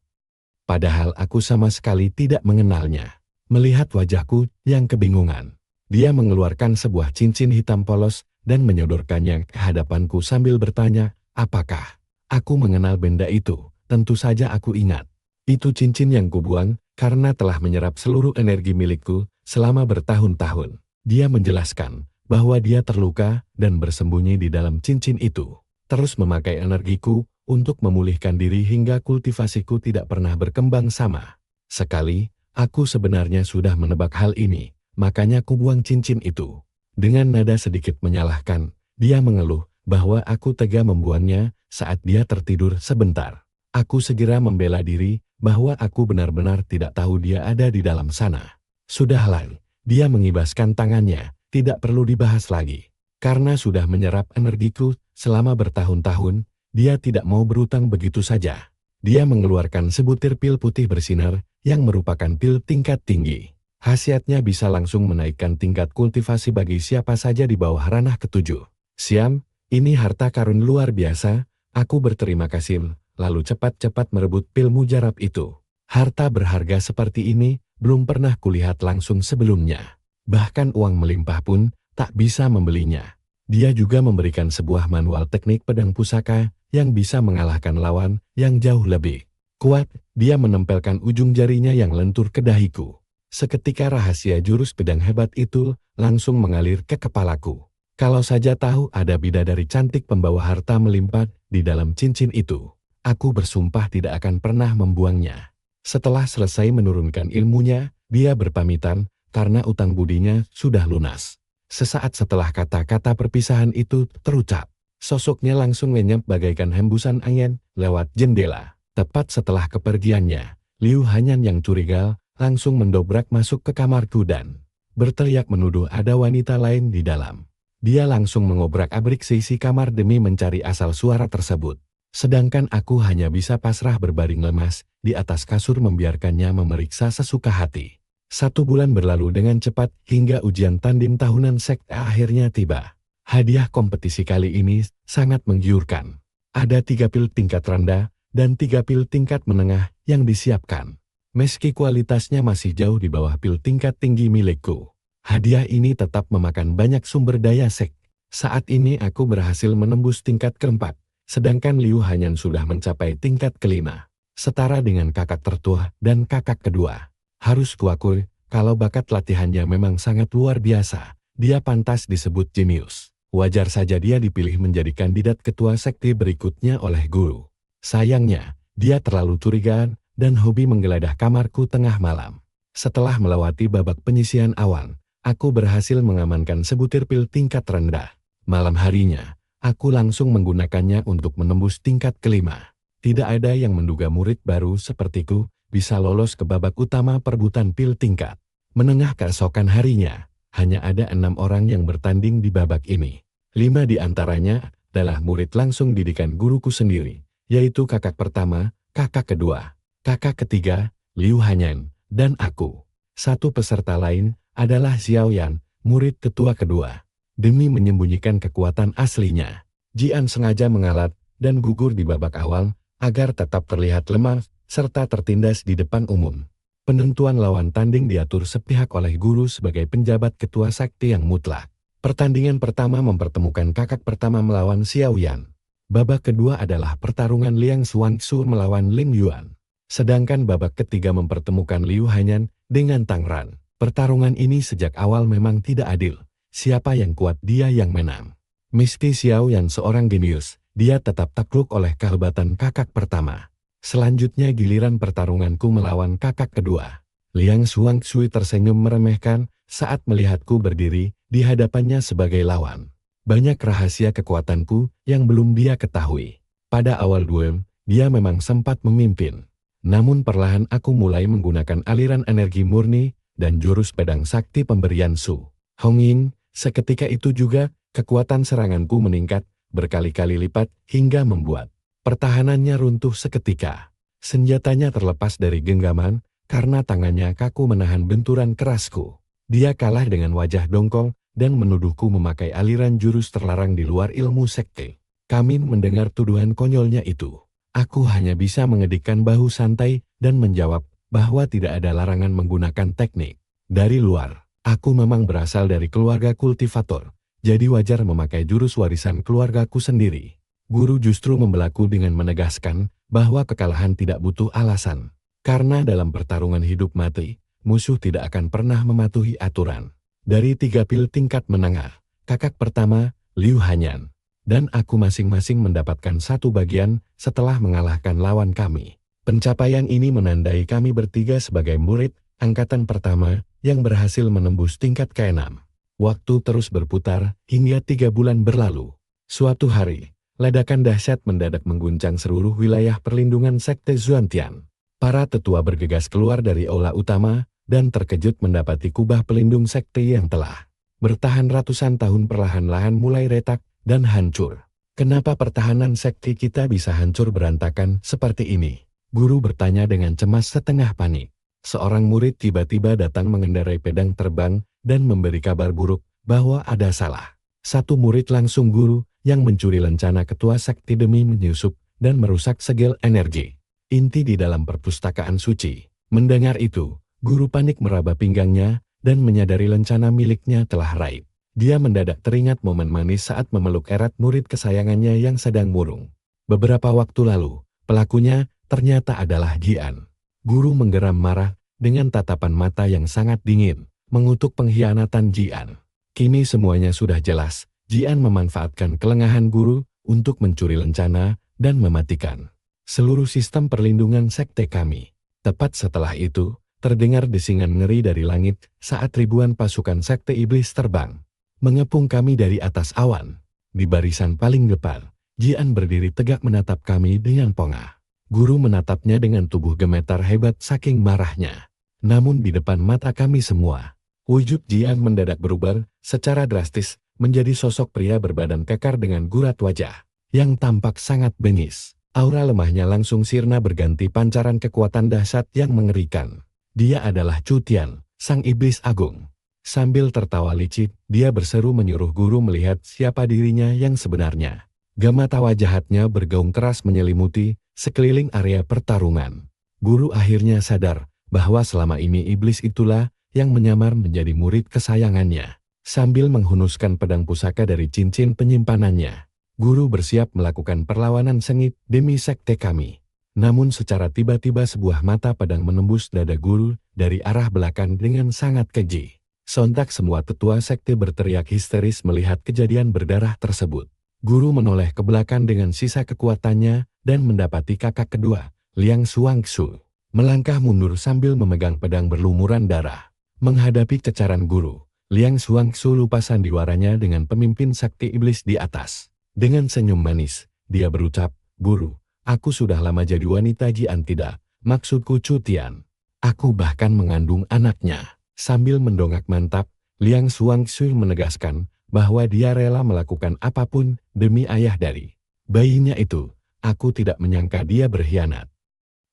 Padahal aku sama sekali tidak mengenalnya. Melihat wajahku yang kebingungan, dia mengeluarkan sebuah cincin hitam polos dan menyodorkannya ke hadapanku sambil bertanya, apakah aku mengenal benda itu? Tentu saja aku ingat. Itu cincin yang kubuang karena telah menyerap seluruh energi milikku selama bertahun-tahun. Dia menjelaskan bahwa dia terluka dan bersembunyi di dalam cincin itu. Terus memakai energiku untuk memulihkan diri hingga kultivasiku tidak pernah berkembang sama sekali. Aku sebenarnya sudah menebak hal ini, makanya ku buang cincin itu. Dengan nada sedikit menyalahkan, dia mengeluh bahwa aku tega membuangnya saat dia tertidur sebentar. Aku segera membela diri bahwa aku benar-benar tidak tahu dia ada di dalam sana. Sudahlah, dia mengibaskan tangannya, tidak perlu dibahas lagi. Karena sudah menyerap energiku selama bertahun-tahun, dia tidak mau berutang begitu saja. Dia mengeluarkan sebutir pil putih bersinar yang merupakan pil tingkat tinggi. Khasiatnya bisa langsung menaikkan tingkat kultivasi bagi siapa saja di bawah ranah ke-7. Siam, ini harta karun luar biasa, aku berterima kasih, lalu cepat-cepat merebut pil mujarab itu. Harta berharga seperti ini belum pernah kulihat langsung sebelumnya. Bahkan uang melimpah pun tak bisa membelinya. Dia juga memberikan sebuah manual teknik pedang pusaka yang bisa mengalahkan lawan yang jauh lebih kuat. Dia menempelkan ujung jarinya yang lentur ke dahiku. Seketika rahasia jurus pedang hebat itu langsung mengalir ke kepalaku. Kalau saja tahu ada bidadari cantik pembawa harta melimpah di dalam cincin itu, aku bersumpah tidak akan pernah membuangnya. Setelah selesai menurunkan ilmunya, dia berpamitan karena utang budinya sudah lunas. Sesaat setelah kata-kata perpisahan itu terucap, sosoknya langsung lenyap bagaikan hembusan angin lewat jendela. Tepat setelah kepergiannya, Liu Hanyan yang curiga langsung mendobrak masuk ke kamarku dan berteriak menuduh ada wanita lain di dalam. Dia langsung mengobrak-abrik seisi kamar demi mencari asal suara tersebut. Sedangkan aku hanya bisa pasrah berbaring lemas di atas kasur membiarkannya memeriksa sesuka hati. 1 bulan berlalu dengan cepat hingga ujian tanding tahunan sekte akhirnya tiba. Hadiah kompetisi kali ini sangat menggiurkan. Ada 3 pil tingkat rendah dan 3 pil tingkat menengah yang disiapkan. Meski kualitasnya masih jauh di bawah pil tingkat tinggi milikku, hadiah ini tetap memakan banyak sumber daya sek. Saat ini aku berhasil menembus tingkat ke-4, sedangkan Liu Hanyan sudah mencapai tingkat ke-5, setara dengan kakak tertua dan kakak kedua. Harus kuakui, kalau bakat latihannya memang sangat luar biasa, dia pantas disebut jenius. Wajar saja dia dipilih menjadi kandidat ketua sekte berikutnya oleh guru. Sayangnya, dia terlalu curigaan dan hobi menggeledah kamarku tengah malam. Setelah melewati babak penyisihan awan, aku berhasil mengamankan sebutir pil tingkat rendah. Malam harinya, aku langsung menggunakannya untuk menembus tingkat ke-5. Tidak ada yang menduga murid baru sepertiku bisa lolos ke babak utama perebutan pil tingkat menengah keesokan harinya. Hanya ada 6 orang yang bertanding di babak ini. 5 di antaranya adalah murid langsung didikan guruku sendiri, yaitu kakak pertama, kakak kedua, kakak ketiga, Liu Hanyan, dan aku. Satu peserta lain adalah Xiao Yan, murid ketua kedua. Demi menyembunyikan kekuatan aslinya, Jian sengaja mengalat dan gugur di babak awal agar tetap terlihat lemah serta tertindas di depan umum. Penentuan lawan tanding diatur sepihak oleh guru sebagai penjabat ketua sakti yang mutlak. Pertandingan pertama mempertemukan kakak pertama melawan Xiao Yan. Babak kedua adalah pertarungan Liang Xuanxu melawan Ling Yuan. Sedangkan babak ketiga mempertemukan Liu Hanyan dengan Tang Ran. Pertarungan ini sejak awal memang tidak adil. Siapa yang kuat dia yang menang. Meski Xiao Yan seorang jenius, dia tetap takluk oleh kehebatan kakak pertama. Selanjutnya giliran pertarunganku melawan kakak kedua. Liang Xuanxu tersenyum meremehkan saat melihatku berdiri di hadapannya sebagai lawan. Banyak rahasia kekuatanku yang belum dia ketahui. Pada awal duel, dia memang sempat memimpin. Namun perlahan aku mulai menggunakan aliran energi murni dan jurus pedang sakti pemberian Su Hongying. Seketika itu juga, kekuatan seranganku meningkat berkali-kali lipat hingga membuat pertahanannya runtuh seketika. Senjatanya terlepas dari genggaman karena tangannya kaku menahan benturan kerasku. Dia kalah dengan wajah dongkol dan menuduhku memakai aliran jurus terlarang di luar ilmu sekte. Kami mendengar tuduhan konyolnya itu. Aku hanya bisa mengedikkan bahu santai dan menjawab bahwa tidak ada larangan menggunakan teknik. Dari luar, aku memang berasal dari keluarga kultivator, jadi wajar memakai jurus warisan keluargaku sendiri. Guru justru membelaku dengan menegaskan bahwa kekalahan tidak butuh alasan. Karena dalam pertarungan hidup mati, musuh tidak akan pernah mematuhi aturan. Dari 3 pil tingkat menengah, kakak pertama, Liu Hanyan, dan aku masing-masing mendapatkan 1 bagian setelah mengalahkan lawan kami. Pencapaian ini menandai kami bertiga sebagai murid angkatan pertama yang berhasil menembus tingkat ke-6. Waktu terus berputar hingga 3 bulan berlalu. Suatu hari, ledakan dahsyat mendadak mengguncang seluruh wilayah perlindungan Sekte Xuantian. Para tetua bergegas keluar dari aula utama dan terkejut mendapati kubah pelindung sekte yang telah bertahan ratusan tahun perlahan-lahan mulai retak dan hancur. Kenapa pertahanan sekte kita bisa hancur berantakan seperti ini? Guru bertanya dengan cemas setengah panik. Seorang murid tiba-tiba datang mengendarai pedang terbang dan memberi kabar buruk bahwa ada salah. Satu murid langsung guru yang mencuri lencana ketua sakti demi menyusup dan merusak segel energi inti di dalam perpustakaan suci. Mendengar itu, guru panik meraba pinggangnya dan menyadari lencana miliknya telah raib. Dia mendadak teringat momen manis saat memeluk erat murid kesayangannya yang sedang murung. Beberapa waktu lalu, pelakunya ternyata adalah Jian. Guru menggeram marah dengan tatapan mata yang sangat dingin, mengutuk pengkhianatan Jian. Kini semuanya sudah jelas. Jian memanfaatkan kelengahan guru untuk mencuri lencana dan mematikan seluruh sistem perlindungan sekte kami. Tepat setelah itu, terdengar desingan ngeri dari langit saat ribuan pasukan sekte iblis terbang mengepung kami dari atas awan. Di barisan paling depan, Jian berdiri tegak menatap kami dengan pongah. Guru menatapnya dengan tubuh gemetar hebat saking marahnya. Namun di depan mata kami semua, wujud Jian mendadak berubah secara drastis menjadi sosok pria berbadan kekar dengan gurat wajah yang tampak sangat bengis. Aura lemahnya langsung sirna berganti pancaran kekuatan dahsyat yang mengerikan. Dia adalah Chu Tian, sang iblis agung. Sambil tertawa licik, dia berseru menyuruh guru melihat siapa dirinya yang sebenarnya. Gama tawa jahatnya bergaung keras menyelimuti sekeliling area pertarungan. Guru akhirnya sadar bahwa selama ini iblis itulah yang menyamar menjadi murid kesayangannya. Sambil menghunuskan pedang pusaka dari cincin penyimpanannya, guru bersiap melakukan perlawanan sengit demi sekte kami. Namun secara tiba-tiba sebuah mata pedang menembus dada guru dari arah belakang dengan sangat keji. Sontak semua tetua sekte berteriak histeris melihat kejadian berdarah tersebut. Guru menoleh ke belakang dengan sisa kekuatannya dan mendapati kakak kedua, Liang Xuanxu, melangkah mundur sambil memegang pedang berlumuran darah. Menghadapi cecaran guru, Liang Xuanxu lupa sandiwaranya dengan pemimpin sakti iblis di atas. Dengan senyum manis, dia berucap, "Guru, aku sudah lama jadi wanita Jian tidak, maksudku Chu Tian. Aku bahkan mengandung anaknya." Sambil mendongak mantap, Liang Xuanxu menegaskan bahwa dia rela melakukan apapun demi ayah dari bayinya itu. Aku tidak menyangka dia berkhianat.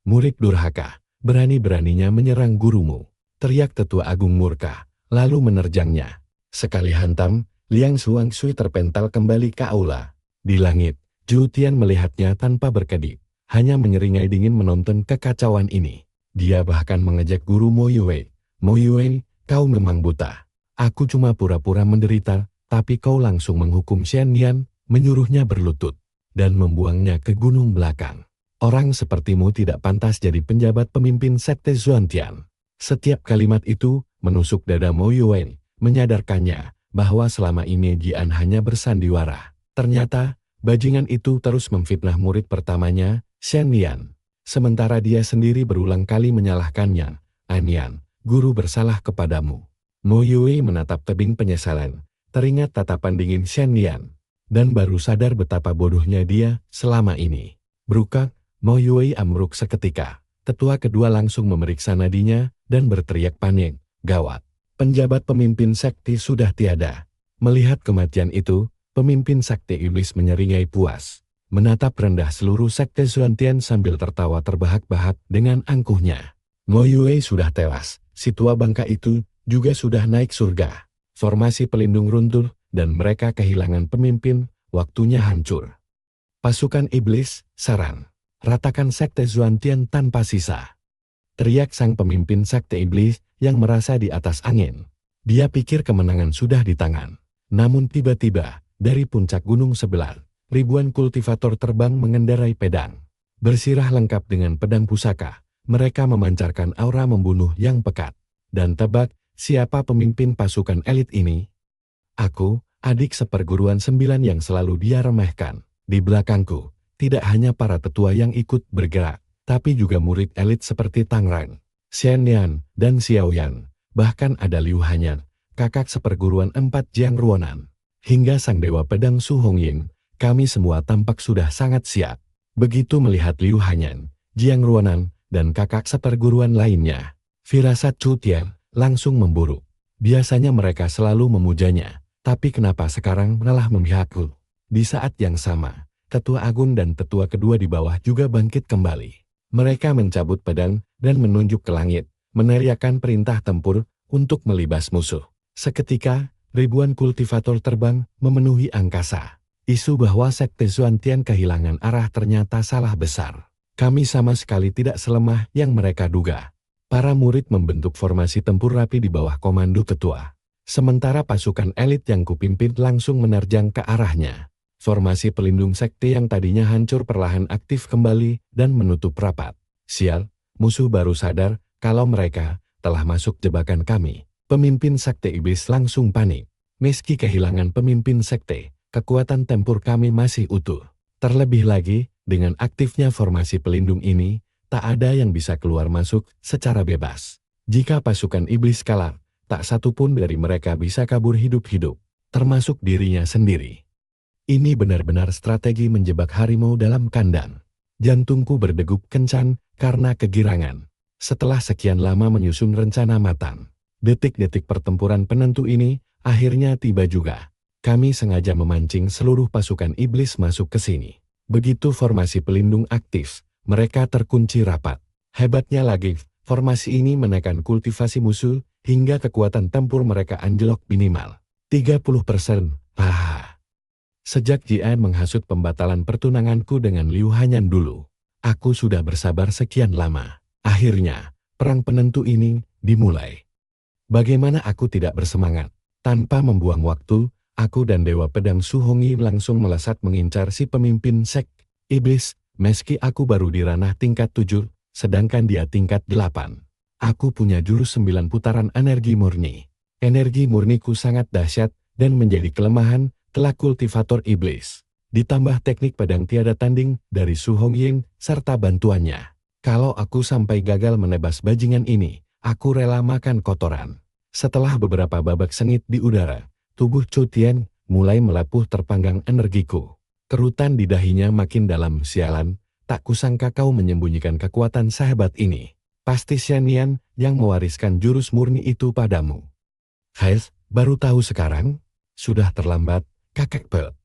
Murid durhaka, berani-beraninya menyerang gurumu, teriak Tetua Agung murka, lalu menerjangnya. Sekali hantam, Liang Xuangshui terpental kembali ke aula. Di langit, Zhu Tian melihatnya tanpa berkedip, hanya menyeringai dingin menonton kekacauan ini. Dia bahkan mengejek guru Mo Yue. Mo Yue, kau memang buta. Aku cuma pura-pura menderita, tapi kau langsung menghukum Xian Nian, menyuruhnya berlutut, dan membuangnya ke gunung belakang. Orang sepertimu tidak pantas jadi penjabat pemimpin sekte Xuantian. Setiap kalimat itu menusuk dada Mo Yue, menyadarkannya bahwa selama ini Jian hanya bersandiwara. Ternyata, bajingan itu terus memfitnah murid pertamanya, Xian Nian. Sementara dia sendiri berulang kali menyalahkannya. Anian, guru bersalah kepadamu. Mo Yue menatap tebing penyesalan, teringat tatapan dingin Xian Nian, dan baru sadar betapa bodohnya dia selama ini. Berukak, Mo Yue amruk seketika. Tetua kedua langsung memeriksa nadinya dan berteriak panik, gawat. Penjabat pemimpin sekte sudah tiada. Melihat kematian itu, pemimpin sekte iblis menyeringai puas. Menatap rendah seluruh sekte Xuantian sambil tertawa terbahak-bahak dengan angkuhnya. Mo Yue sudah tewas, si tua bangka itu juga sudah naik surga. Formasi pelindung runtuh, dan mereka kehilangan pemimpin, waktunya hancur. Pasukan iblis, sarang. Ratakan sekte Xuantian tanpa sisa. Teriak sang pemimpin sekte iblis yang merasa di atas angin. Dia pikir kemenangan sudah di tangan. Namun tiba-tiba, dari puncak gunung sebelah, ribuan kultivator terbang mengendarai pedang. Bersirah lengkap dengan pedang pusaka, mereka memancarkan aura membunuh yang pekat. Dan tebak, siapa pemimpin pasukan elit ini? Aku, adik seperguruan 9 yang selalu dia remehkan. Di belakangku, tidak hanya para tetua yang ikut bergerak, tapi juga murid elit seperti Tang Ran, Xian Nian, dan Xiao Yan. Bahkan ada Liu Hanyan, kakak seperguruan 4 Jiang Ruonan. Hingga sang dewa pedang Su Hongying, kami semua tampak sudah sangat siap. Begitu melihat Liu Hanyan, Jiang Ruonan, dan kakak seperguruan lainnya, firasat Zhu Tian langsung memburuk. Biasanya mereka selalu memujanya, tapi kenapa sekarang malah memihakku? Di saat yang sama, Tetua Agung dan Tetua kedua di bawah juga bangkit kembali. Mereka mencabut pedang dan menunjuk ke langit, meneriakkan perintah tempur untuk melibas musuh. Seketika, ribuan kultivator terbang memenuhi angkasa. Isu bahwa sekte Xuantian kehilangan arah ternyata salah besar. Kami sama sekali tidak selemah yang mereka duga. Para murid membentuk formasi tempur rapi di bawah komando tetua. Sementara pasukan elit yang kupimpin langsung menerjang ke arahnya. Formasi pelindung sekte yang tadinya hancur perlahan aktif kembali dan menutup rapat. Sial, musuh baru sadar kalau mereka telah masuk jebakan kami. Pemimpin sekte iblis langsung panik. Meski kehilangan pemimpin sekte, kekuatan tempur kami masih utuh. Terlebih lagi, dengan aktifnya formasi pelindung ini, tak ada yang bisa keluar masuk secara bebas. Jika pasukan iblis kalah, tak satu pun dari mereka bisa kabur hidup-hidup, termasuk dirinya sendiri. Ini benar-benar strategi menjebak harimau dalam kandang. Jantungku berdegup kencang karena kegirangan. Setelah sekian lama menyusun rencana matang, detik-detik pertempuran penentu ini akhirnya tiba juga. Kami sengaja memancing seluruh pasukan iblis masuk ke sini. Begitu formasi pelindung aktif, mereka terkunci rapat. Hebatnya lagi, formasi ini menekan kultivasi musuh hingga kekuatan tempur mereka anjlok minimal 30%. Sejak Jian menghasut pembatalan pertunanganku dengan Liu Hanyan dulu, aku sudah bersabar sekian lama. Akhirnya, perang penentu ini dimulai. Bagaimana aku tidak bersemangat? Tanpa membuang waktu, aku dan Dewa Pedang Su Hongying langsung melesat mengincar si pemimpin sekte iblis. Meski aku baru di ranah tingkat 7, sedangkan dia tingkat 8. Aku punya jurus 9 putaran energi murni. Energi murniku sangat dahsyat dan menjadi kelemahan telak kultivator iblis. Ditambah teknik pedang tiada tanding dari Su Hongying serta bantuannya. Kalau aku sampai gagal menebas bajingan ini, aku rela makan kotoran. Setelah beberapa babak sengit di udara, tubuh Zhu Tian mulai melepuh terpanggang energiku. Kerutan di dahinya makin dalam. Sialan, tak kusangka kau menyembunyikan kekuatan sehebat ini. Pasti Xian Nian yang mewariskan jurus murni itu padamu. Baru tahu sekarang? Sudah terlambat, kakek Pelt.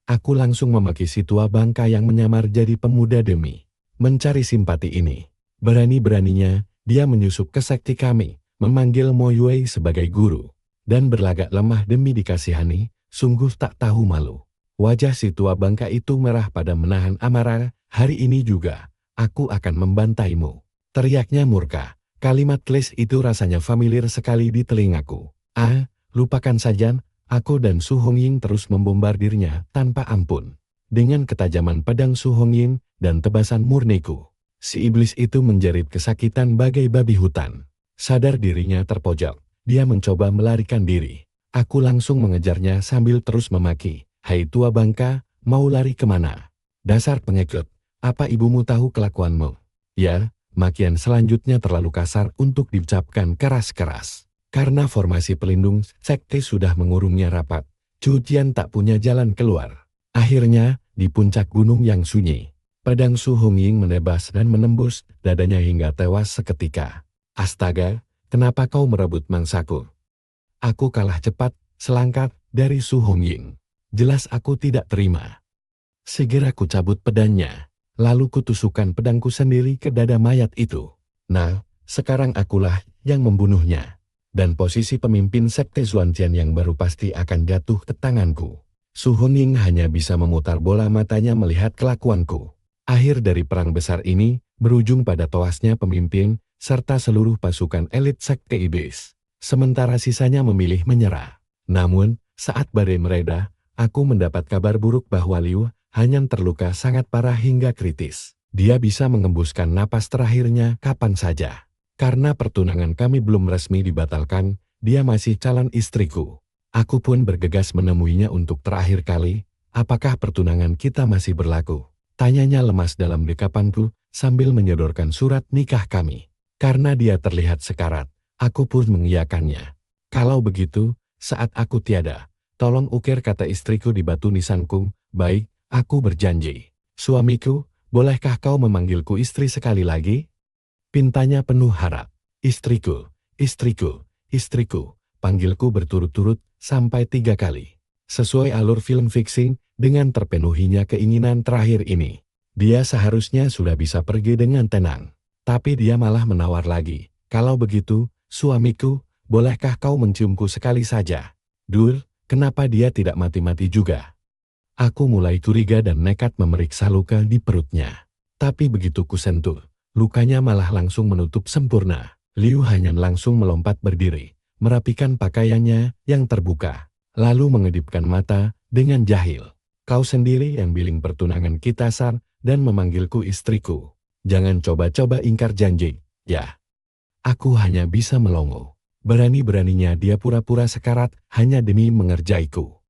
Aku langsung memaki si tua bangka yang menyamar jadi pemuda demi mencari simpati ini. Berani-beraninya, dia menyusup ke sekte kami, memanggil Mo Yue sebagai guru, dan berlagak lemah demi dikasihani, sungguh tak tahu malu. Wajah si tua bangka itu merah pada menahan amarah. Hari ini juga, aku akan membantaimu. Teriaknya murka. Kalimat klis itu rasanya familiar sekali di telingaku. Ah, lupakan saja. Aku dan Su Hongying terus membombardirnya tanpa ampun. Dengan ketajaman pedang Su Hongying dan tebasan murniku, si iblis itu menjerit kesakitan bagai babi hutan. Sadar dirinya terpojok, dia mencoba melarikan diri. Aku langsung mengejarnya sambil terus memaki. Hai tua bangka, mau lari kemana? Dasar pengikut, apa ibumu tahu kelakuanmu? Ya, makian selanjutnya terlalu kasar untuk diucapkan keras-keras. Karena formasi pelindung sekte sudah mengurungnya rapat, Chu Jian tak punya jalan keluar. Akhirnya, di puncak gunung yang sunyi, pedang Su Hongying menebas dan menembus dadanya hingga tewas seketika. Astaga, kenapa kau merebut mangsaku? Aku kalah cepat, selangkah dari Su Hongying. Jelas aku tidak terima. Segera ku cabut pedangnya, lalu kutusukkan pedangku sendiri ke dada mayat itu. Nah, sekarang akulah yang membunuhnya. Dan posisi pemimpin sekte Xuantian yang baru pasti akan jatuh ke tanganku. Su Hongying hanya bisa memutar bola matanya melihat kelakuanku. Akhir dari perang besar ini berujung pada tewasnya pemimpin serta seluruh pasukan elit sekte iblis. Sementara sisanya memilih menyerah. Namun, saat badai mereda, aku mendapat kabar buruk bahwa Liu Hanyan terluka sangat parah hingga kritis. Dia bisa mengembuskan napas terakhirnya kapan saja. Karena pertunangan kami belum resmi dibatalkan, dia masih calon istriku. Aku pun bergegas menemuinya untuk terakhir kali. Apakah pertunangan kita masih berlaku? Tanyanya lemas dalam dekapanku sambil menyodorkan surat nikah kami. Karena dia terlihat sekarat, aku pun mengiyakannya. Kalau begitu, saat aku tiada, tolong ukir kata istriku di batu nisanku. Baik, aku berjanji. Suamiku, bolehkah kau memanggilku istri sekali lagi? Pintanya penuh harap. Istriku, istriku, istriku. Panggilku berturut-turut sampai 3 kali. Sesuai alur film fiksi, dengan terpenuhinya keinginan terakhir ini, dia seharusnya sudah bisa pergi dengan tenang. Tapi dia malah menawar lagi. Kalau begitu, suamiku, bolehkah kau menciumku sekali saja? Dur, kenapa dia tidak mati-mati juga? Aku mulai curiga dan nekat memeriksa luka di perutnya. Tapi begitu kusentuh, lukanya malah langsung menutup sempurna. Liu Hanyan langsung melompat berdiri, merapikan pakaiannya yang terbuka, lalu mengedipkan mata dengan jahil. Kau sendiri yang bilang pertunangan kita sar dan memanggilku istriku. Jangan coba-coba ingkar janji, ya. Aku hanya bisa melongo. Berani-beraninya dia pura-pura sekarat hanya demi mengerjaiku.